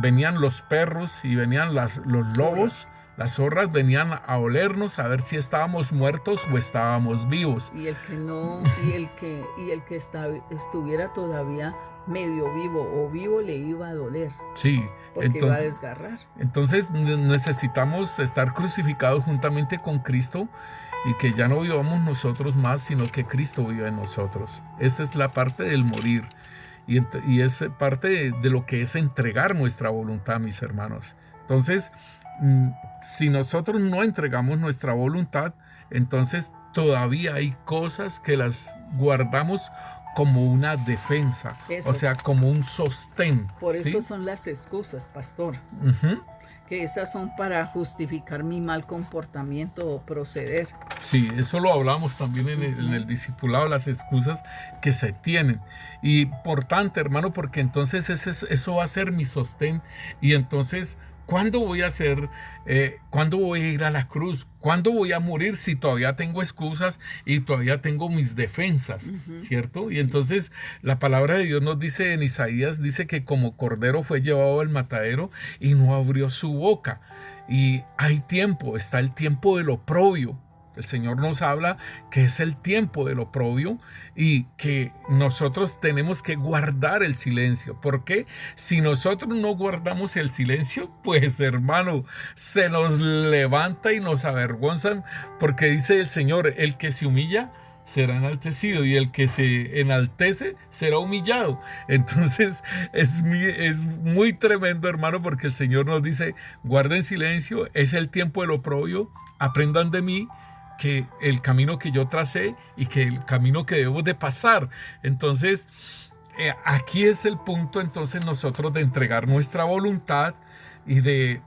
venían los perros y venían los lobos, las zorras venían a olernos, a ver si estábamos muertos o estábamos vivos. Y el que estuviera todavía medio vivo o vivo le iba a doler. Sí, porque entonces, iba a desgarrar. Entonces necesitamos estar crucificados juntamente con Cristo, y que ya no vivamos nosotros más, sino que Cristo vive en nosotros. Esta es la parte del morir, y es parte de lo que es entregar nuestra voluntad, mis hermanos. Entonces, si nosotros no entregamos nuestra voluntad, entonces todavía hay cosas que las guardamos como una defensa, o sea, como un sostén. Por ¿sí? eso son las excusas, pastor. Que esas son para justificar mi mal comportamiento o proceder. Sí, eso lo hablamos también en el discipulado, las excusas que se tienen. Y por tanto, hermano, porque entonces eso va a ser mi sostén. Y entonces, ¿cuándo voy a hacer? ¿Cuándo voy a ir a la cruz? ¿Cuándo voy a morir si todavía tengo excusas y todavía tengo mis defensas? ¿Cierto? Y entonces la palabra de Dios nos dice en Isaías, dice que como cordero fue llevado al matadero y no abrió su boca. Y hay tiempo, está el tiempo del oprobio. El Señor nos habla que es el tiempo del oprobio y que nosotros tenemos que guardar el silencio. Porque si nosotros no guardamos el silencio, pues hermano, se nos levanta y nos avergonzan, porque dice el Señor: el que se humilla será enaltecido, y el que se enaltece será humillado. Entonces es muy tremendo, hermano, porque el Señor nos dice: guarden silencio, es el tiempo del oprobio, aprendan de mí, que el camino que yo tracé y que el camino que debemos de pasar. Entonces, aquí es el punto, entonces, nosotros de entregar nuestra voluntad y de,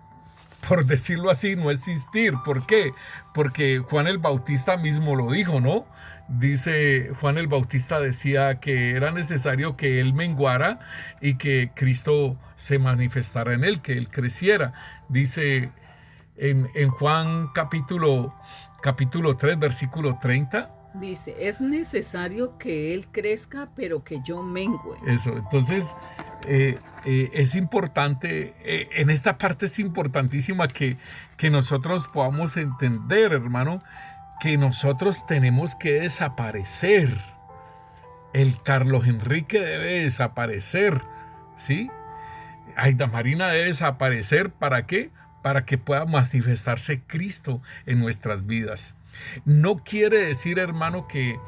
por decirlo así, no existir. ¿Por qué? Porque Juan el Bautista mismo lo dijo, ¿no? Dice, Juan el Bautista decía que era necesario que él menguara y que Cristo se manifestara en él, que él creciera. Dice en Juan capítulo 3, versículo 30. Dice: es necesario que él crezca, pero que yo mengüe. Eso, entonces es importante, en esta parte es importantísima que nosotros podamos entender, hermano, que nosotros tenemos que desaparecer. El Carlos Enrique debe desaparecer, ¿sí? Aida Marina debe desaparecer. ¿Para qué? Para que pueda manifestarse Cristo en nuestras vidas. No quiere decir, hermano, que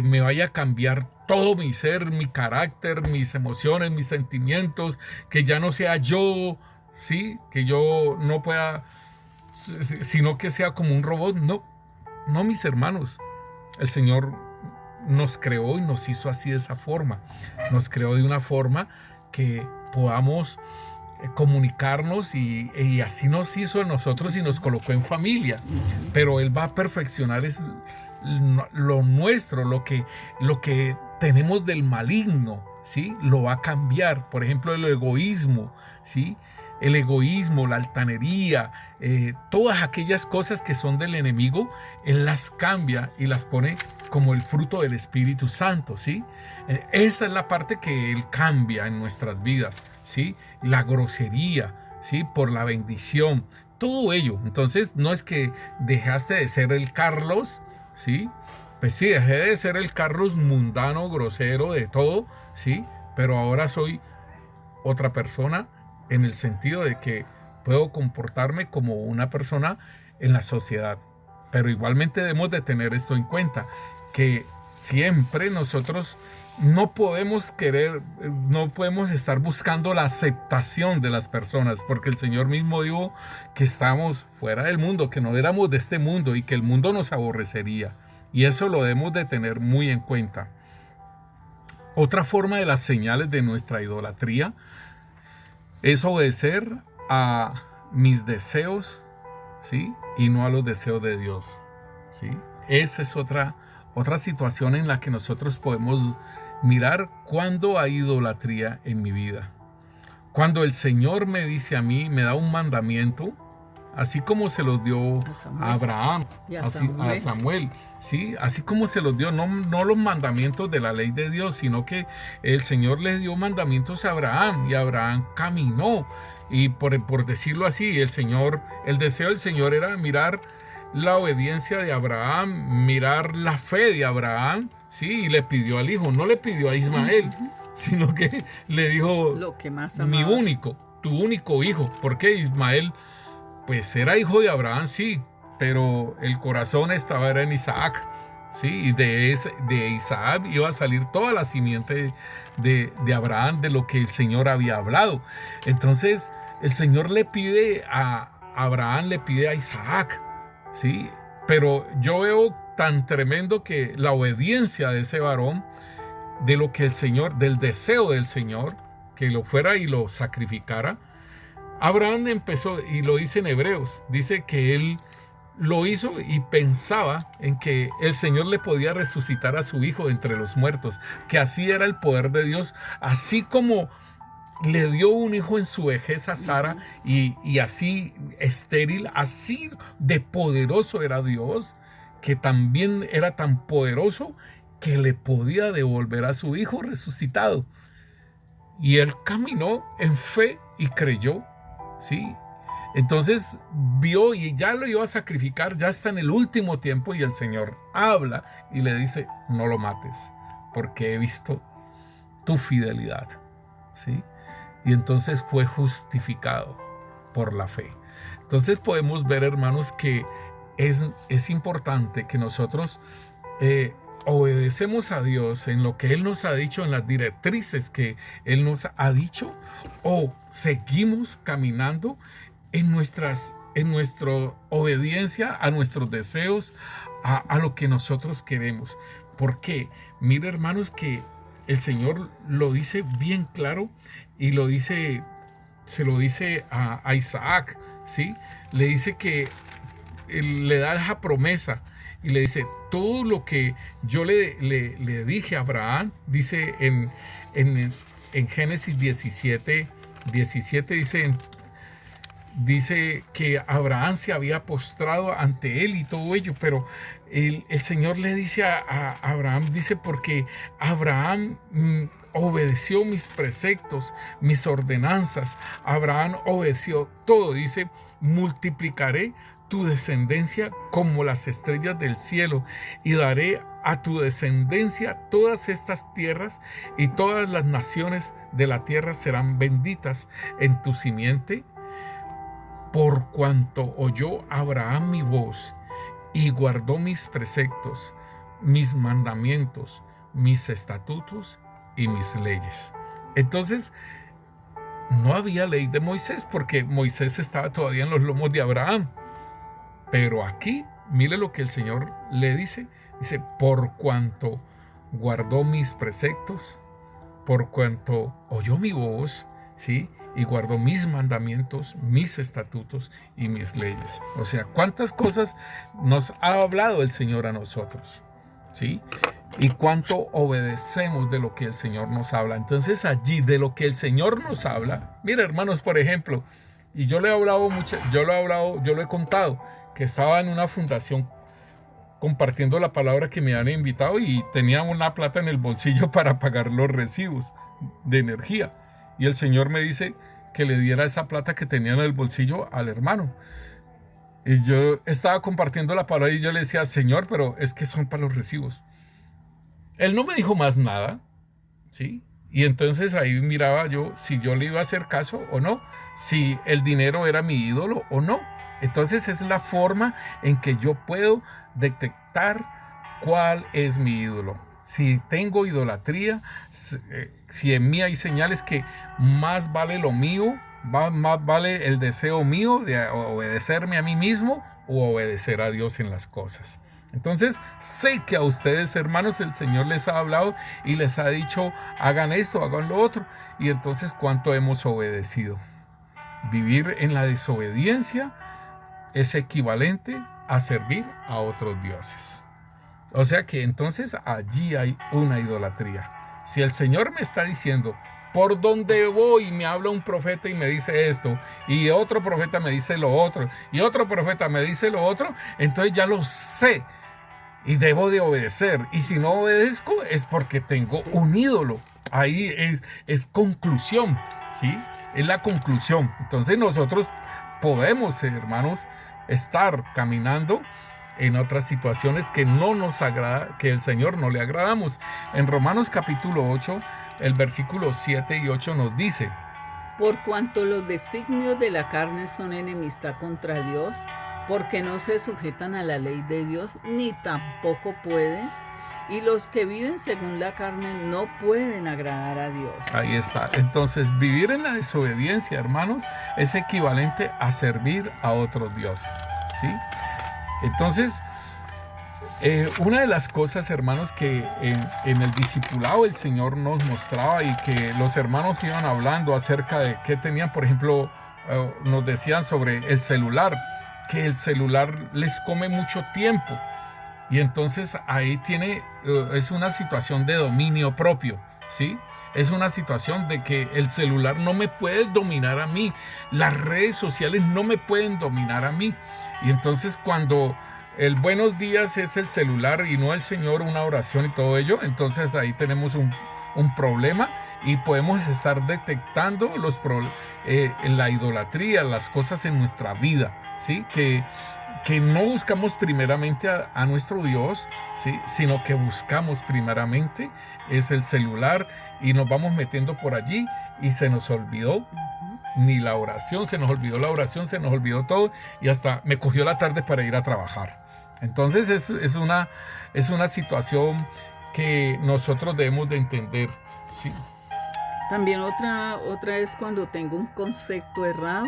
me vaya a cambiar todo mi ser, mi carácter, mis emociones, mis sentimientos, que ya no sea yo, ¿sí? Que yo no pueda, sino que sea como un robot. No, mis hermanos. El Señor nos creó y nos hizo así, de esa forma. Nos creó de una forma que podamos comunicarnos y así nos hizo a nosotros y nos colocó en familia. Pero Él va a perfeccionar lo nuestro, lo que tenemos del maligno, ¿sí? Lo va a cambiar. Por ejemplo, el egoísmo, ¿sí? El egoísmo, la altanería, todas aquellas cosas que son del enemigo, Él las cambia y las pone como el fruto del Espíritu Santo, ¿sí? Esa es la parte que Él cambia en nuestras vidas, ¿sí? La grosería, ¿sí? Por la bendición, todo ello. Entonces, no es que dejaste de ser el Carlos, ¿sí? Pues sí, dejé de ser el Carlos mundano, grosero, de todo, ¿sí? Pero ahora soy otra persona en el sentido de que puedo comportarme como una persona en la sociedad. Pero igualmente debemos de tener esto en cuenta, que siempre nosotros no podemos estar buscando la aceptación de las personas, porque el Señor mismo dijo que estamos fuera del mundo, que no éramos de este mundo y que el mundo nos aborrecería. Y eso lo debemos de tener muy en cuenta. Otra forma de las señales de nuestra idolatría es obedecer a mis deseos, ¿sí? Y no a los deseos de Dios, ¿sí? Esa es otra situación en la que nosotros podemos mirar cuándo hay idolatría en mi vida. Cuando el Señor me dice a mí, me da un mandamiento, así como se los dio a Abraham, a Samuel, ¿sí? Así como se los dio, no los mandamientos de la ley de Dios, sino que el Señor les dio mandamientos a Abraham y Abraham caminó. Y por decirlo así, el deseo del Señor era mirar la obediencia de Abraham, mirar la fe de Abraham, ¿sí? Y le pidió al hijo, no le pidió a Ismael, sino que le dijo, lo que más tu único hijo, porque Ismael pues era hijo de Abraham, sí, pero el corazón era en Isaac, sí, y de Isaac iba a salir toda la simiente de Abraham, de lo que el Señor había hablado. Entonces el Señor le pide a Abraham, le pide a Isaac, sí, pero yo veo tan tremendo que la obediencia de ese varón, de lo que el Señor, del deseo del Señor, que lo fuera y lo sacrificara. Abraham empezó, y lo dice en Hebreos, dice que él lo hizo y pensaba en que el Señor le podía resucitar a su hijo de entre los muertos, que así era el poder de Dios, así como le dio un hijo en su vejez a Sara y así estéril, así de poderoso era Dios, que también era tan poderoso que le podía devolver a su hijo resucitado. Y él caminó en fe y creyó, ¿sí? Entonces vio y ya lo iba a sacrificar, ya está en el último tiempo, y el Señor habla y le dice, no lo mates, porque he visto tu fidelidad, ¿sí? Y entonces fue justificado por la fe. Entonces podemos ver, hermanos, que es importante que nosotros obedecemos a Dios en lo que Él nos ha dicho, en las directrices que Él nos ha dicho, o seguimos caminando en nuestra obediencia a nuestros deseos, a lo que nosotros queremos. Porque, mire, hermanos, que el Señor lo dice bien claro y se lo dice a Isaac, ¿sí? Le dice que le da esa promesa y le dice, todo lo que yo le dije a Abraham, dice en Génesis 17, dice que Abraham se había postrado ante él y todo ello, pero el Señor le dice a Abraham, dice, porque Abraham obedeció mis preceptos, mis ordenanzas, Abraham obedeció todo, dice, multiplicaré tu descendencia como las estrellas del cielo y daré a tu descendencia todas estas tierras, y todas las naciones de la tierra serán benditas en tu simiente, por cuanto oyó Abraham mi voz y guardó mis preceptos, mis mandamientos, mis estatutos y mis leyes. Entonces, no había ley de Moisés, porque Moisés estaba todavía en los lomos de Abraham. Pero aquí, mire lo que el Señor le dice. Dice, por cuanto guardó mis preceptos, por cuanto oyó mi voz, ¿sí? y guardó mis mandamientos, mis estatutos y mis leyes. O sea, cuántas cosas nos ha hablado el Señor a nosotros, ¿sí? Y cuánto obedecemos de lo que el Señor nos habla. Entonces allí, de lo que el Señor nos habla, mira, hermanos, por ejemplo, y yo le he hablado mucho, yo lo he contado, que estaba en una fundación compartiendo la palabra que me han invitado y tenía una plata en el bolsillo para pagar los recibos de energía. Y el Señor me dice que le diera esa plata que tenía en el bolsillo al hermano. Y yo estaba compartiendo la palabra y yo le decía, Señor, pero es que son para los recibos. Él no me dijo más nada, ¿sí? Y entonces ahí miraba yo si yo le iba a hacer caso o no, si el dinero era mi ídolo o no. Entonces es la forma en que yo puedo detectar cuál es mi ídolo. Si tengo idolatría, si en mí hay señales que más vale lo mío, más vale el deseo mío de obedecerme a mí mismo o obedecer a Dios en las cosas. Entonces sé que a ustedes, hermanos, el Señor les ha hablado y les ha dicho, hagan esto, hagan lo otro. Y entonces, ¿cuánto hemos obedecido? Vivir en la desobediencia es equivalente a servir a otros dioses. O sea que entonces allí hay una idolatría. Si el Señor me está diciendo, por donde voy me habla un profeta y me dice esto, y otro profeta me dice lo otro, y otro profeta me dice lo otro, entonces ya lo sé y debo de obedecer. Y si no obedezco es porque tengo un ídolo. Ahí es conclusión, ¿sí? Es la conclusión. Entonces nosotros podemos, hermanos, estar caminando en otras situaciones que no nos agrada, que el Señor no le agradamos. En Romanos capítulo 8, el versículo 7 y 8 nos dice: por cuanto los designios de la carne son enemistad contra Dios, porque no se sujetan a la ley de Dios, ni tampoco pueden, y los que viven según la carne no pueden agradar a Dios. Ahí está. Entonces, vivir en la desobediencia, hermanos, es equivalente a servir a otros dioses, ¿sí? Entonces, una de las cosas, hermanos, que en el discipulado el Señor nos mostraba y que los hermanos iban hablando acerca de qué tenían, por ejemplo, nos decían sobre el celular, que el celular les come mucho tiempo. Y entonces ahí es una situación de dominio propio, ¿sí? Es una situación de que el celular no me puede dominar a mí, las redes sociales no me pueden dominar a mí. Y entonces cuando el buenos días es el celular y no el Señor, una oración y todo ello, entonces ahí tenemos un problema y podemos estar detectando la idolatría, las cosas en nuestra vida, ¿sí? Que no buscamos primeramente a nuestro Dios, ¿sí? Sino que buscamos primeramente es el celular y nos vamos metiendo por allí y se nos olvidó ni la oración, se nos olvidó la oración, se nos olvidó todo y hasta me cogió la tarde para ir a trabajar. Entonces es una situación que nosotros debemos de entender, ¿sí? También otra es cuando tengo un concepto errado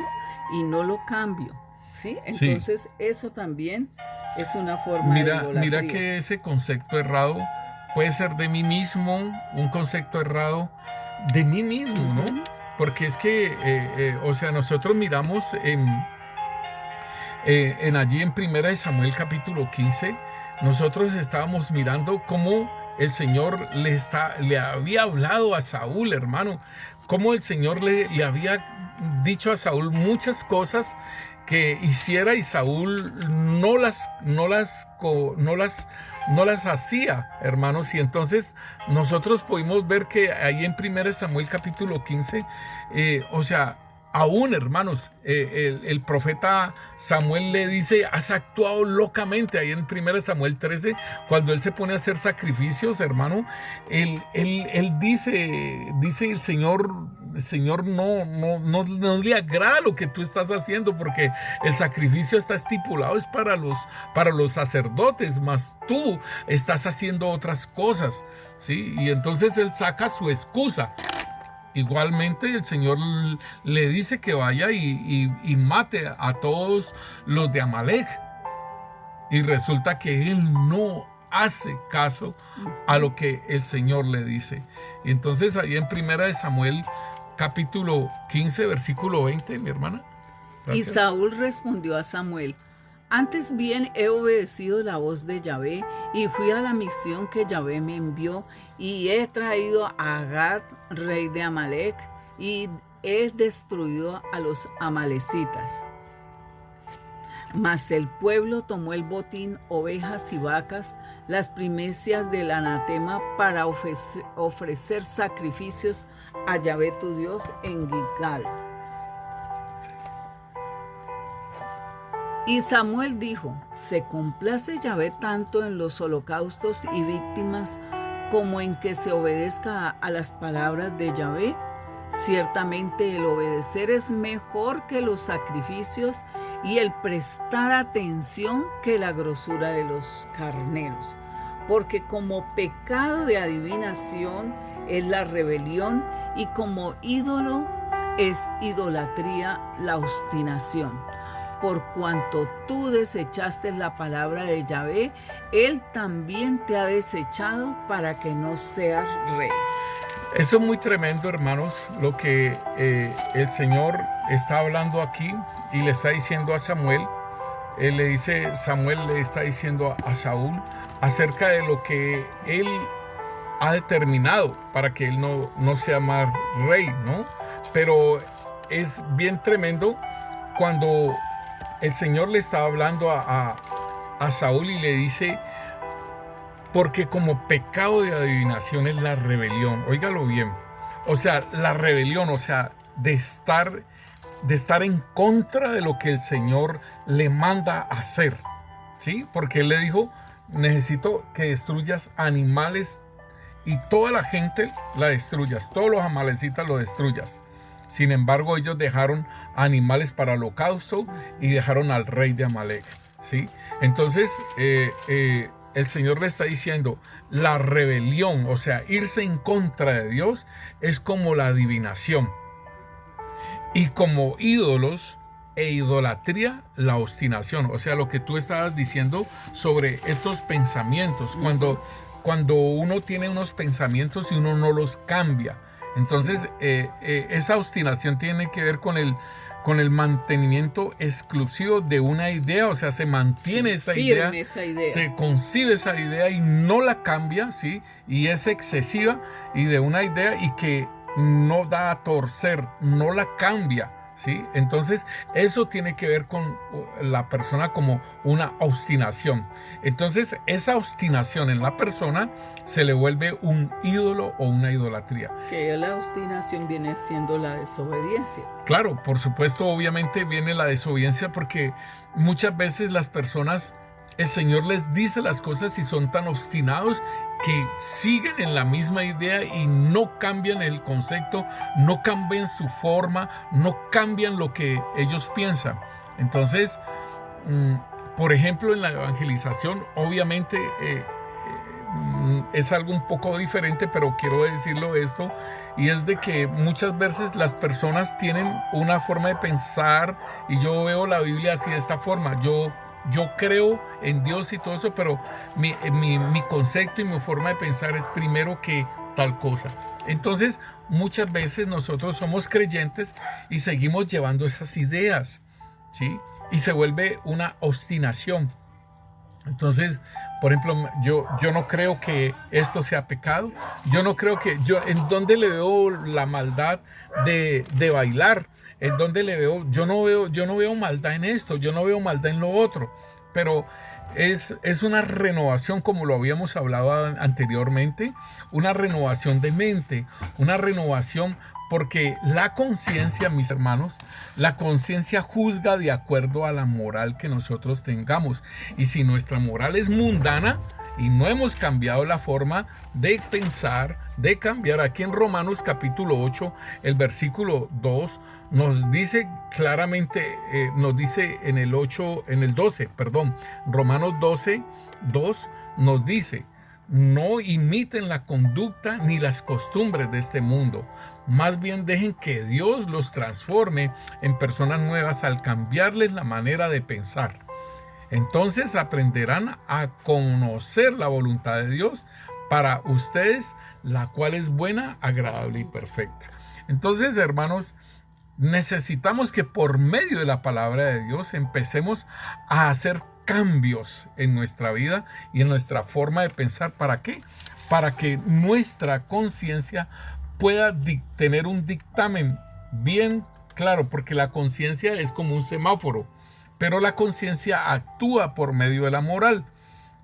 y no lo cambio, ¿sí? Entonces eso también es una forma de idolatría. Mira que ese concepto errado puede ser de mí mismo, un concepto errado de mí mismo, ¿no? Porque es que, o sea, nosotros miramos allí en 1 Samuel capítulo 15, nosotros estábamos mirando cómo el Señor le había hablado a Saúl, hermano, cómo el Señor le había dicho a Saúl muchas cosas que hiciera y Saúl no las hacía, hermanos. Y entonces nosotros pudimos ver que ahí en 1 Samuel capítulo 15, o sea, aún, hermanos, el profeta Samuel le dice, has actuado locamente. Ahí en 1 Samuel 13, cuando él se pone a hacer sacrificios, hermano, él dice el Señor no le agrada lo que tú estás haciendo, porque el sacrificio está estipulado, es para los sacerdotes, mas tú estás haciendo otras cosas, ¿sí? Y entonces él saca su excusa. Igualmente el Señor le dice que vaya y mate a todos los de Amalek. Y resulta que él no hace caso a lo que el Señor le dice. Y entonces ahí en 1 Samuel capítulo 15, versículo 20, mi hermana. Y Gracias. Saúl respondió a Samuel: Antes bien he obedecido la voz de Yahvé y fui a la misión que Yahvé me envió y he traído a Agag, rey de Amalec, y he destruido a los amalecitas. Mas el pueblo tomó el botín, ovejas y vacas, las primicias del anatema para ofrecer sacrificios a Yahvé tu Dios en Gilgal. Y Samuel dijo: ¿Se complace Yahvé tanto en los holocaustos y víctimas como en que se obedezca a las palabras de Yahvé? Ciertamente el obedecer es mejor que los sacrificios y el prestar atención que la grosura de los carneros. Porque como pecado de adivinación es la rebelión y como ídolo es idolatría la obstinación. Por cuanto tú desechaste la palabra de Yahvé, Él también te ha desechado para que no seas rey. Esto es muy tremendo, hermanos, lo que el Señor está hablando aquí y le está diciendo a Samuel. Samuel le está diciendo a Saúl acerca de lo que él ha determinado para que él no sea más rey, ¿no? Pero es bien tremendo cuando el Señor le está hablando a Saúl y le dice: porque como pecado de adivinación es la rebelión. Óigalo bien. O sea, la rebelión, o sea, de estar en contra de lo que el Señor le manda hacer, ¿sí? Porque Él le dijo: necesito que destruyas animales y toda la gente la destruyas, todos los amalecitas lo destruyas. Sin embargo, ellos dejaron animales para holocausto y dejaron al rey de Amalec, ¿sí? Entonces, el Señor le está diciendo: la rebelión, o sea, irse en contra de Dios, es como la adivinación. Y como ídolos e idolatría, la obstinación. O sea, lo que tú estabas diciendo sobre estos pensamientos. Cuando uno tiene unos pensamientos y uno no los cambia. Entonces, esa obstinación tiene que ver con el mantenimiento exclusivo de una idea. O sea, se mantiene esa idea, se concibe esa idea y no la cambia, ¿sí? Y es excesiva y de una idea y que no da a torcer, no la cambia, ¿sí? Entonces, eso tiene que ver con la persona como una obstinación. Entonces, esa obstinación en la persona se le vuelve un ídolo o una idolatría. Que la obstinación viene siendo la desobediencia. Claro, por supuesto, obviamente viene la desobediencia porque muchas veces las personas, el Señor les dice las cosas y son tan obstinados que siguen en la misma idea y no cambian el concepto, no cambian su forma, no cambian lo que ellos piensan. Entonces, por ejemplo, en la evangelización, obviamente es algo un poco diferente, pero quiero decirlo esto, y es de que muchas veces las personas tienen una forma de pensar y yo veo la Biblia así de esta forma. Yo creo en Dios y todo eso, pero mi concepto y mi forma de pensar es primero que tal cosa. Entonces, muchas veces nosotros somos creyentes y seguimos llevando esas ideas, ¿sí? Y se vuelve una obstinación. Entonces, por ejemplo, yo no creo que esto sea pecado. Yo no creo que ¿en dónde le veo la maldad de bailar? ¿En dónde le veo? Yo no veo maldad en esto, yo no veo maldad en lo otro. Pero es una renovación, como lo habíamos hablado anteriormente, una renovación de mente, una renovación. Porque la conciencia, mis hermanos, la conciencia juzga de acuerdo a la moral que nosotros tengamos. Y si nuestra moral es mundana y no hemos cambiado la forma de pensar, de cambiar, aquí en Romanos capítulo 8, el versículo 2, nos dice claramente, nos dice en el 12, Romanos 12, 2 nos dice: no imiten la conducta ni las costumbres de este mundo. Más bien dejen que Dios los transforme en personas nuevas al cambiarles la manera de pensar. Entonces aprenderán a conocer la voluntad de Dios para ustedes, la cual es buena, agradable y perfecta. Entonces, hermanos, necesitamos que por medio de la palabra de Dios empecemos a hacer cambios en nuestra vida y en nuestra forma de pensar. ¿Para qué? Para que nuestra conciencia pueda tener un dictamen bien claro, porque la conciencia es como un semáforo, pero la conciencia actúa por medio de la moral.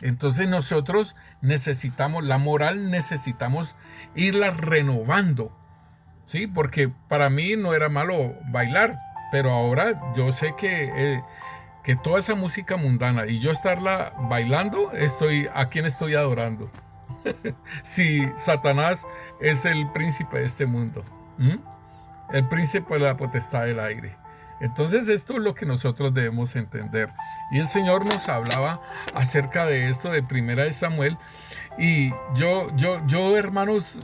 Entonces nosotros necesitamos, la moral necesitamos irla renovando, ¿sí? Porque para mí no era malo bailar, pero ahora yo sé que toda esa música mundana y yo estarla bailando, ¿a quién estoy adorando? Si Satanás es el príncipe de este mundo, el príncipe de la potestad del aire. Entonces esto es lo que nosotros debemos entender. Y el Señor nos hablaba acerca de esto de Primera de Samuel. Y yo hermanos,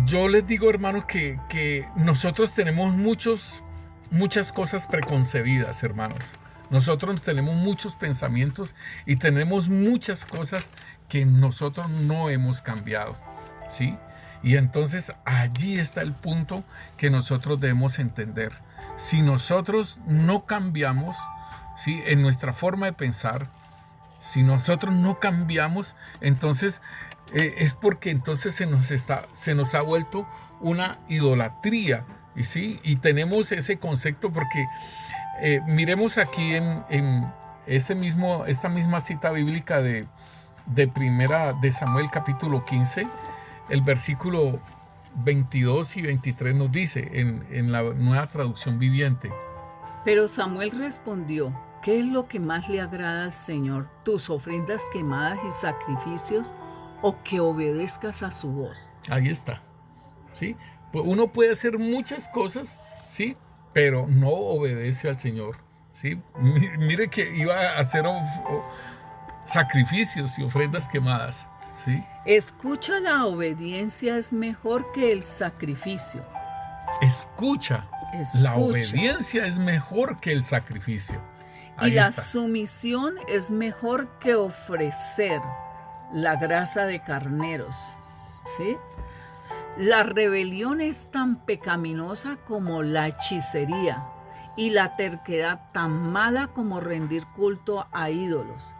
yo les digo, hermanos, que nosotros tenemos muchas cosas preconcebidas, hermanos. Nosotros tenemos muchos pensamientos y tenemos muchas cosas que nosotros no hemos cambiado, ¿sí? Y entonces allí está el punto que nosotros debemos entender. Si nosotros no cambiamos, ¿sí?, en nuestra forma de pensar, si nosotros no cambiamos, entonces es porque entonces se nos ha vuelto una idolatría, ¿sí? Y tenemos ese concepto porque miremos aquí en esta misma cita bíblica de Primera de Samuel capítulo 15, el versículo 22 y 23 nos dice en la Nueva Traducción Viviente. Pero Samuel respondió: ¿qué es lo que más le agrada al Señor? ¿Tus ofrendas quemadas y sacrificios, o que obedezcas a su voz? Ahí está, ¿sí? Pues uno puede hacer muchas cosas, ¿sí?, pero no obedece al Señor, ¿sí? Mire que iba a hacer sacrificios y ofrendas quemadas, ¿sí? Escucha, la obediencia es mejor que el sacrificio. Escucha. La obediencia es mejor que el sacrificio. Ahí y la está. Sumisión es mejor que ofrecer la grasa de carneros, ¿sí? La rebelión es tan pecaminosa como la hechicería, y la terquedad tan mala como rendir culto a ídolos.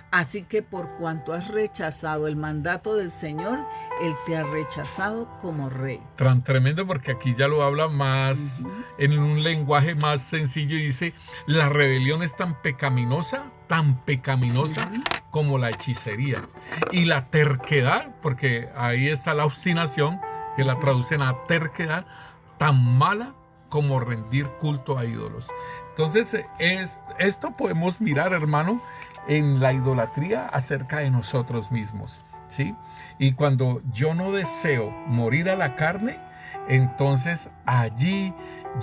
Así que por cuanto has rechazado el mandato del Señor, Él te ha rechazado como rey. Tan tremendo, porque aquí ya lo habla más en un lenguaje más sencillo y dice: la rebelión es tan pecaminosa como la hechicería. Y la terquedad, porque ahí está la obstinación, que la traducen a terquedad, tan mala como rendir culto a ídolos. Entonces, esto podemos mirar, hermano, en la idolatría acerca de nosotros mismos, ¿sí? Y cuando yo no deseo morir a la carne, entonces allí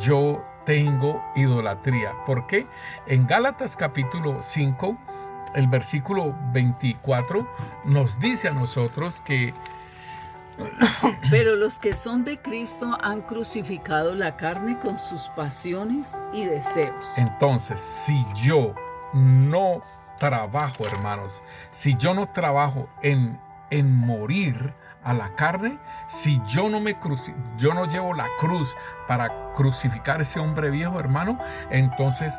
yo tengo idolatría. ¿Por qué? En Gálatas capítulo 5, el versículo 24, nos dice a nosotros que pero los que son de Cristo han crucificado la carne con sus pasiones y deseos. Entonces, si yo no trabajo, hermanos, si yo no trabajo en morir a la carne, si yo no llevo la cruz para crucificar ese hombre viejo, hermano, entonces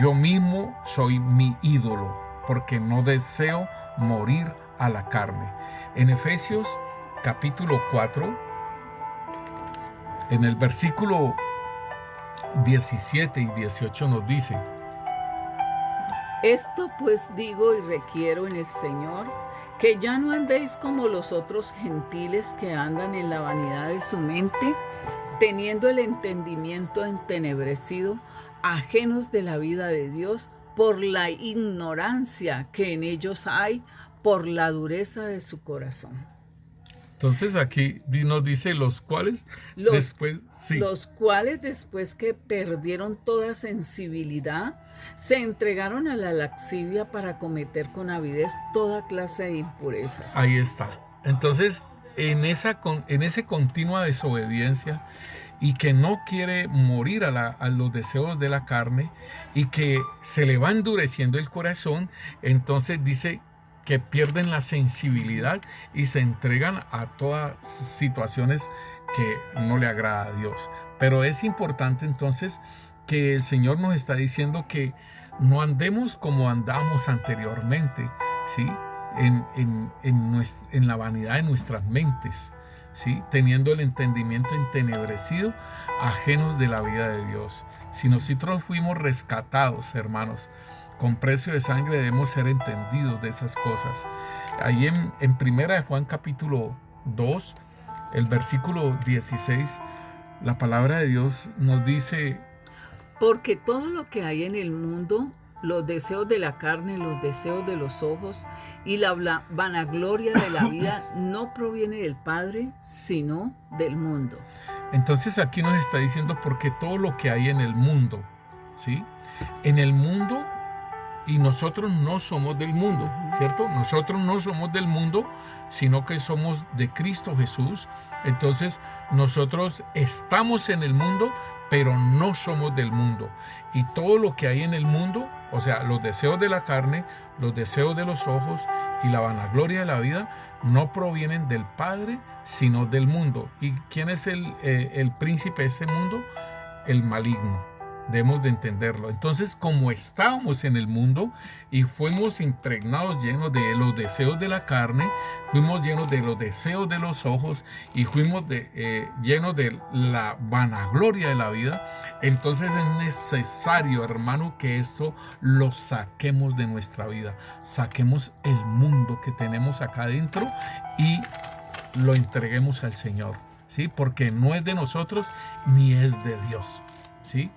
yo mismo soy mi ídolo, porque no deseo morir a la carne. En Efesios capítulo 4, en el versículo 17 y 18 nos dice: esto pues digo y requiero en el Señor, que ya no andéis como los otros gentiles que andan en la vanidad de su mente, teniendo el entendimiento entenebrecido, ajenos de la vida de Dios, por la ignorancia que en ellos hay, por la dureza de su corazón. Entonces aquí nos dice los cuales después que perdieron toda sensibilidad, se entregaron a la lascivia para cometer con avidez toda clase de impurezas. Ahí está. Entonces, en esa continua desobediencia, y que no quiere morir a los deseos de la carne, y que se le va endureciendo el corazón, entonces dice que pierden la sensibilidad y se entregan a todas situaciones que no le agrada a Dios. Pero es importante entonces que el Señor nos está diciendo que no andemos como andamos anteriormente, ¿sí? En la vanidad de nuestras mentes, ¿sí? Teniendo el entendimiento entenebrecido, ajenos de la vida de Dios. Si nosotros fuimos rescatados, hermanos, con precio de sangre, debemos ser entendidos de esas cosas. Ahí en Primera de Juan capítulo 2, el versículo 16, la palabra de Dios nos dice: porque todo lo que hay en el mundo, los deseos de la carne, los deseos de los ojos y la vanagloria de la vida no proviene del Padre, sino del mundo. Entonces aquí nos está diciendo porque todo lo que hay en el mundo, ¿sí? En el mundo, y nosotros no somos del mundo, ¿cierto? Nosotros no somos del mundo, sino que somos de Cristo Jesús. Entonces nosotros estamos en el mundo, pero no somos del mundo. Y todo lo que hay en el mundo, o sea, los deseos de la carne, los deseos de los ojos y la vanagloria de la vida, no provienen del Padre, sino del mundo. ¿Y quién es el príncipe de este mundo? El maligno. Debemos de entenderlo. Entonces, como estábamos en el mundo y fuimos impregnados, llenos de los deseos de la carne, fuimos llenos de los deseos de los ojos y fuimos llenos de la vanagloria de la vida, entonces es necesario, hermano, que esto lo saquemos de nuestra vida. Saquemos el mundo que tenemos acá adentro y lo entreguemos al Señor, ¿sí? Porque no es de nosotros ni es de Dios, ¿sí?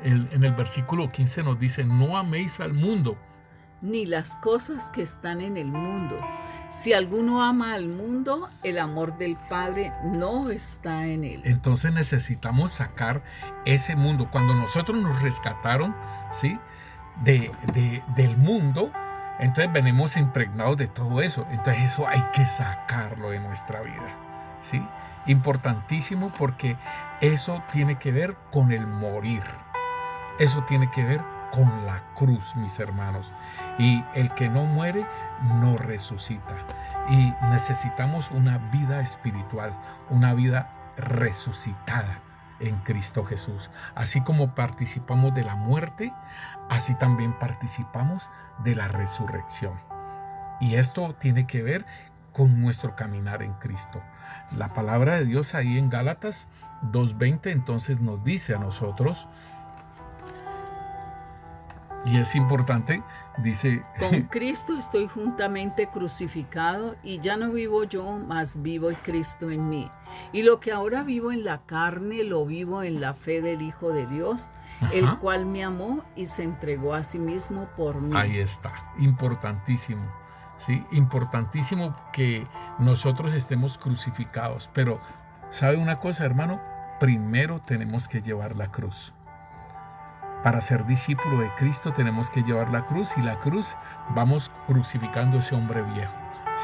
En el versículo 15 nos dice: no améis al mundo, ni las cosas que están en el mundo. Si alguno ama al mundo, el amor del Padre no está en él. Entonces necesitamos sacar ese mundo. Cuando nosotros nos rescataron, ¿sí? del mundo, entonces venimos impregnados de todo eso. Entonces eso hay que sacarlo de nuestra vida, ¿sí? Importantísimo, porque eso tiene que ver con el morir. Eso tiene que ver con la cruz, mis hermanos. Y el que no muere, no resucita. Y necesitamos una vida espiritual, una vida resucitada en Cristo Jesús. Así como participamos de la muerte, así también participamos de la resurrección. Y esto tiene que ver con nuestro caminar en Cristo. La palabra de Dios ahí en Gálatas 2:20 entonces nos dice a nosotros, y es importante, dice: con Cristo estoy juntamente crucificado, y ya no vivo yo, mas vivo Cristo en mí. Y lo que ahora vivo en la carne, lo vivo en la fe del Hijo de Dios, el cual me amó y se entregó a sí mismo por mí. Ahí está, importantísimo, ¿sí? Importantísimo que nosotros estemos crucificados. Pero, ¿sabe una cosa, hermano? Primero tenemos que llevar la cruz. Para ser discípulo de Cristo tenemos que llevar la cruz, y la cruz vamos crucificando ese hombre viejo,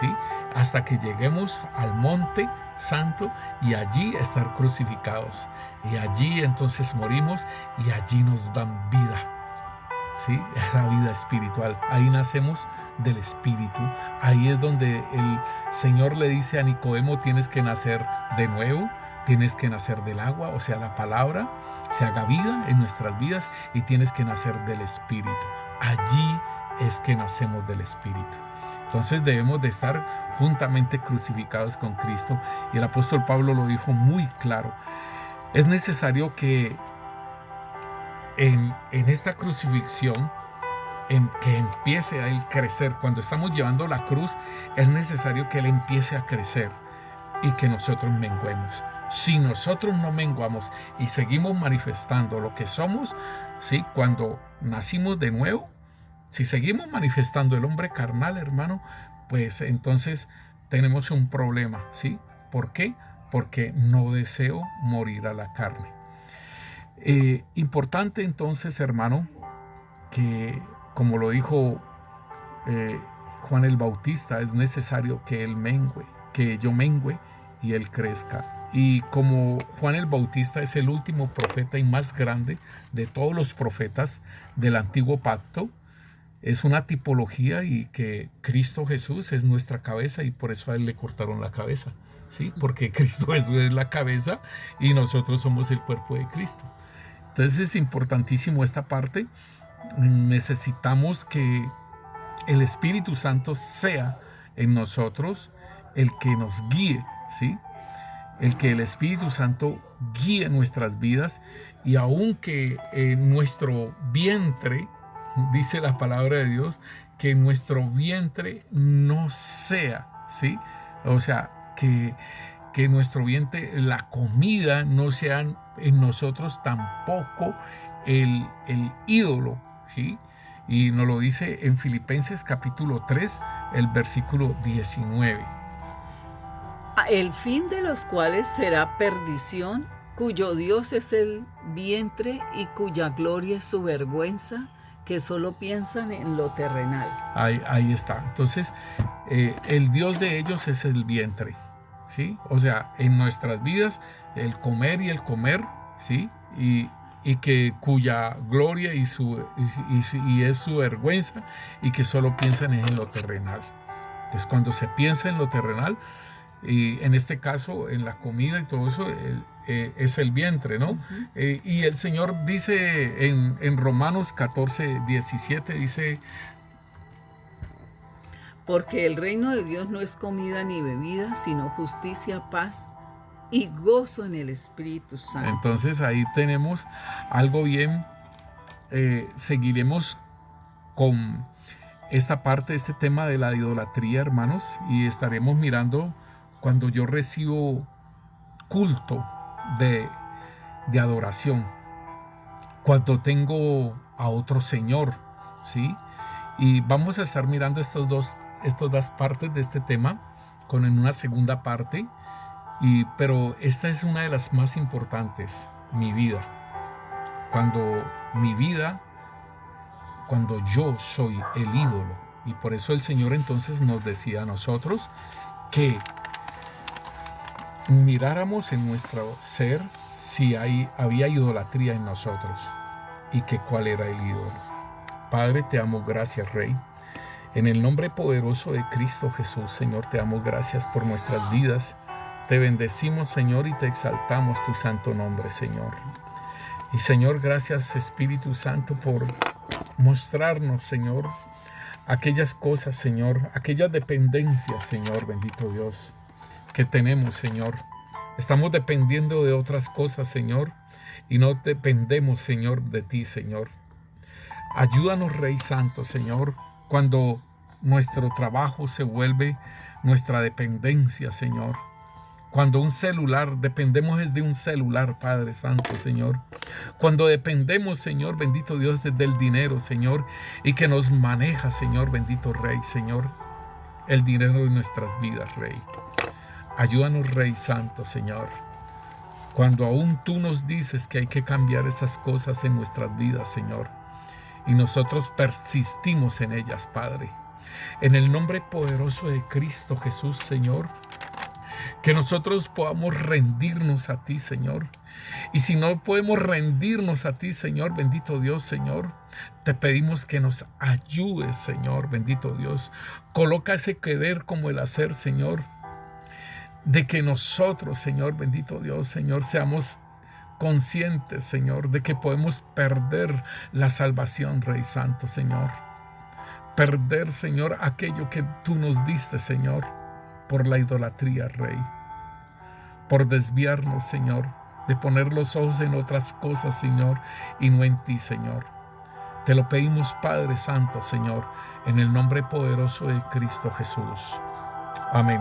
¿sí? Hasta que lleguemos al monte santo y allí estar crucificados. Y allí entonces morimos y allí nos dan vida, ¿sí? Es la vida espiritual. Ahí nacemos del Espíritu. Ahí es donde el Señor le dice a Nicodemo: tienes que nacer de nuevo. Tienes que nacer del agua, o sea, la palabra se haga vida en nuestras vidas, y tienes que nacer del Espíritu. Allí es que nacemos del Espíritu. Entonces debemos de estar juntamente crucificados con Cristo. Y el apóstol Pablo lo dijo muy claro. Es necesario que en esta crucifixión, que empiece a él crecer. Cuando estamos llevando la cruz, es necesario que él empiece a crecer y que nosotros menguemos. Si nosotros no menguamos y seguimos manifestando lo que somos, ¿sí? Cuando nacimos de nuevo, si seguimos manifestando el hombre carnal, hermano, pues entonces tenemos un problema, ¿sí? ¿Por qué? Porque no deseo morir a la carne. Importante entonces, hermano, que como lo dijo Juan el Bautista, es necesario que él mengue, que yo mengue y él crezca. Y como Juan el Bautista es el último profeta y más grande de todos los profetas del antiguo pacto, es una tipología y que Cristo Jesús es nuestra cabeza y por eso a él le cortaron la cabeza, ¿sí? Porque Cristo Jesús es la cabeza y nosotros somos el cuerpo de Cristo. Entonces es importantísimo esta parte. Necesitamos que el Espíritu Santo sea en nosotros el que nos guíe, ¿sí? El Espíritu Santo guíe nuestras vidas, y aunque nuestro vientre, dice la palabra de Dios, que nuestro vientre no sea, ¿sí? O sea, que nuestro vientre, la comida no sea en nosotros tampoco el ídolo, ¿sí? Y nos lo dice en Filipenses capítulo 3, el versículo 19. El fin de los cuales será perdición, cuyo Dios es el vientre y cuya gloria es su vergüenza, que solo piensan en lo terrenal. Ahí está. Entonces, el Dios de ellos es el vientre, ¿sí? O sea, en nuestras vidas, el comer y el comer, ¿sí? Y que cuya gloria y es su vergüenza, y que solo piensan en lo terrenal. Entonces, cuando se piensa en lo terrenal, y en este caso en la comida y todo eso, es el vientre, ¿no? Y el Señor dice en Romanos 14, 17, dice: porque el reino de Dios no es comida ni bebida, sino justicia, paz y gozo en el Espíritu Santo. Entonces ahí tenemos algo bien. Seguiremos con esta parte, este tema de la idolatría, hermanos, y estaremos mirando cuando yo recibo culto de adoración, cuando tengo a otro Señor, ¿sí? Y vamos a estar mirando estas dos partes de este tema en una segunda parte, pero esta es una de las más importantes, mi vida. Cuando yo soy el ídolo. Y por eso el Señor entonces nos decía a nosotros que miráramos en nuestro ser si había idolatría en nosotros, y que cuál era el ídolo. Padre, te amo, gracias, Rey. En el nombre poderoso de Cristo Jesús, Señor, te amo, gracias por nuestras vidas. Te bendecimos, Señor, y te exaltamos tu santo nombre, Señor. Y Señor, gracias, Espíritu Santo, por mostrarnos, Señor, aquellas cosas, Señor, aquellas dependencias, Señor, bendito Dios, que tenemos, Señor. Estamos dependiendo de otras cosas, Señor, y no dependemos, Señor, de ti, Señor. Ayúdanos, Rey Santo, Señor, cuando nuestro trabajo se vuelve nuestra dependencia, Señor. Cuando un celular, dependemos de un celular, Padre Santo, Señor. Cuando dependemos, Señor, bendito Dios, del dinero, Señor, y que nos maneja, Señor, bendito Rey, Señor, el dinero de nuestras vidas, Rey. Ayúdanos, Rey Santo, Señor. Cuando aún tú nos dices que hay que cambiar esas cosas en nuestras vidas, Señor, y nosotros persistimos en ellas, Padre. En el nombre poderoso de Cristo Jesús, Señor, que nosotros podamos rendirnos a ti, Señor. Y si no podemos rendirnos a ti, Señor, bendito Dios, Señor, te pedimos que nos ayudes, Señor, bendito Dios. Coloca ese querer como el hacer, Señor, de que nosotros, Señor, bendito Dios, Señor, seamos conscientes, Señor, de que podemos perder la salvación, Rey Santo, Señor. Perder, Señor, aquello que tú nos diste, Señor, por la idolatría, Rey. Por desviarnos, Señor, de poner los ojos en otras cosas, Señor, y no en ti, Señor. Te lo pedimos, Padre Santo, Señor, en el nombre poderoso de Cristo Jesús. Amén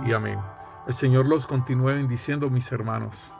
y amén. El Señor los continúe bendiciendo, mis hermanos.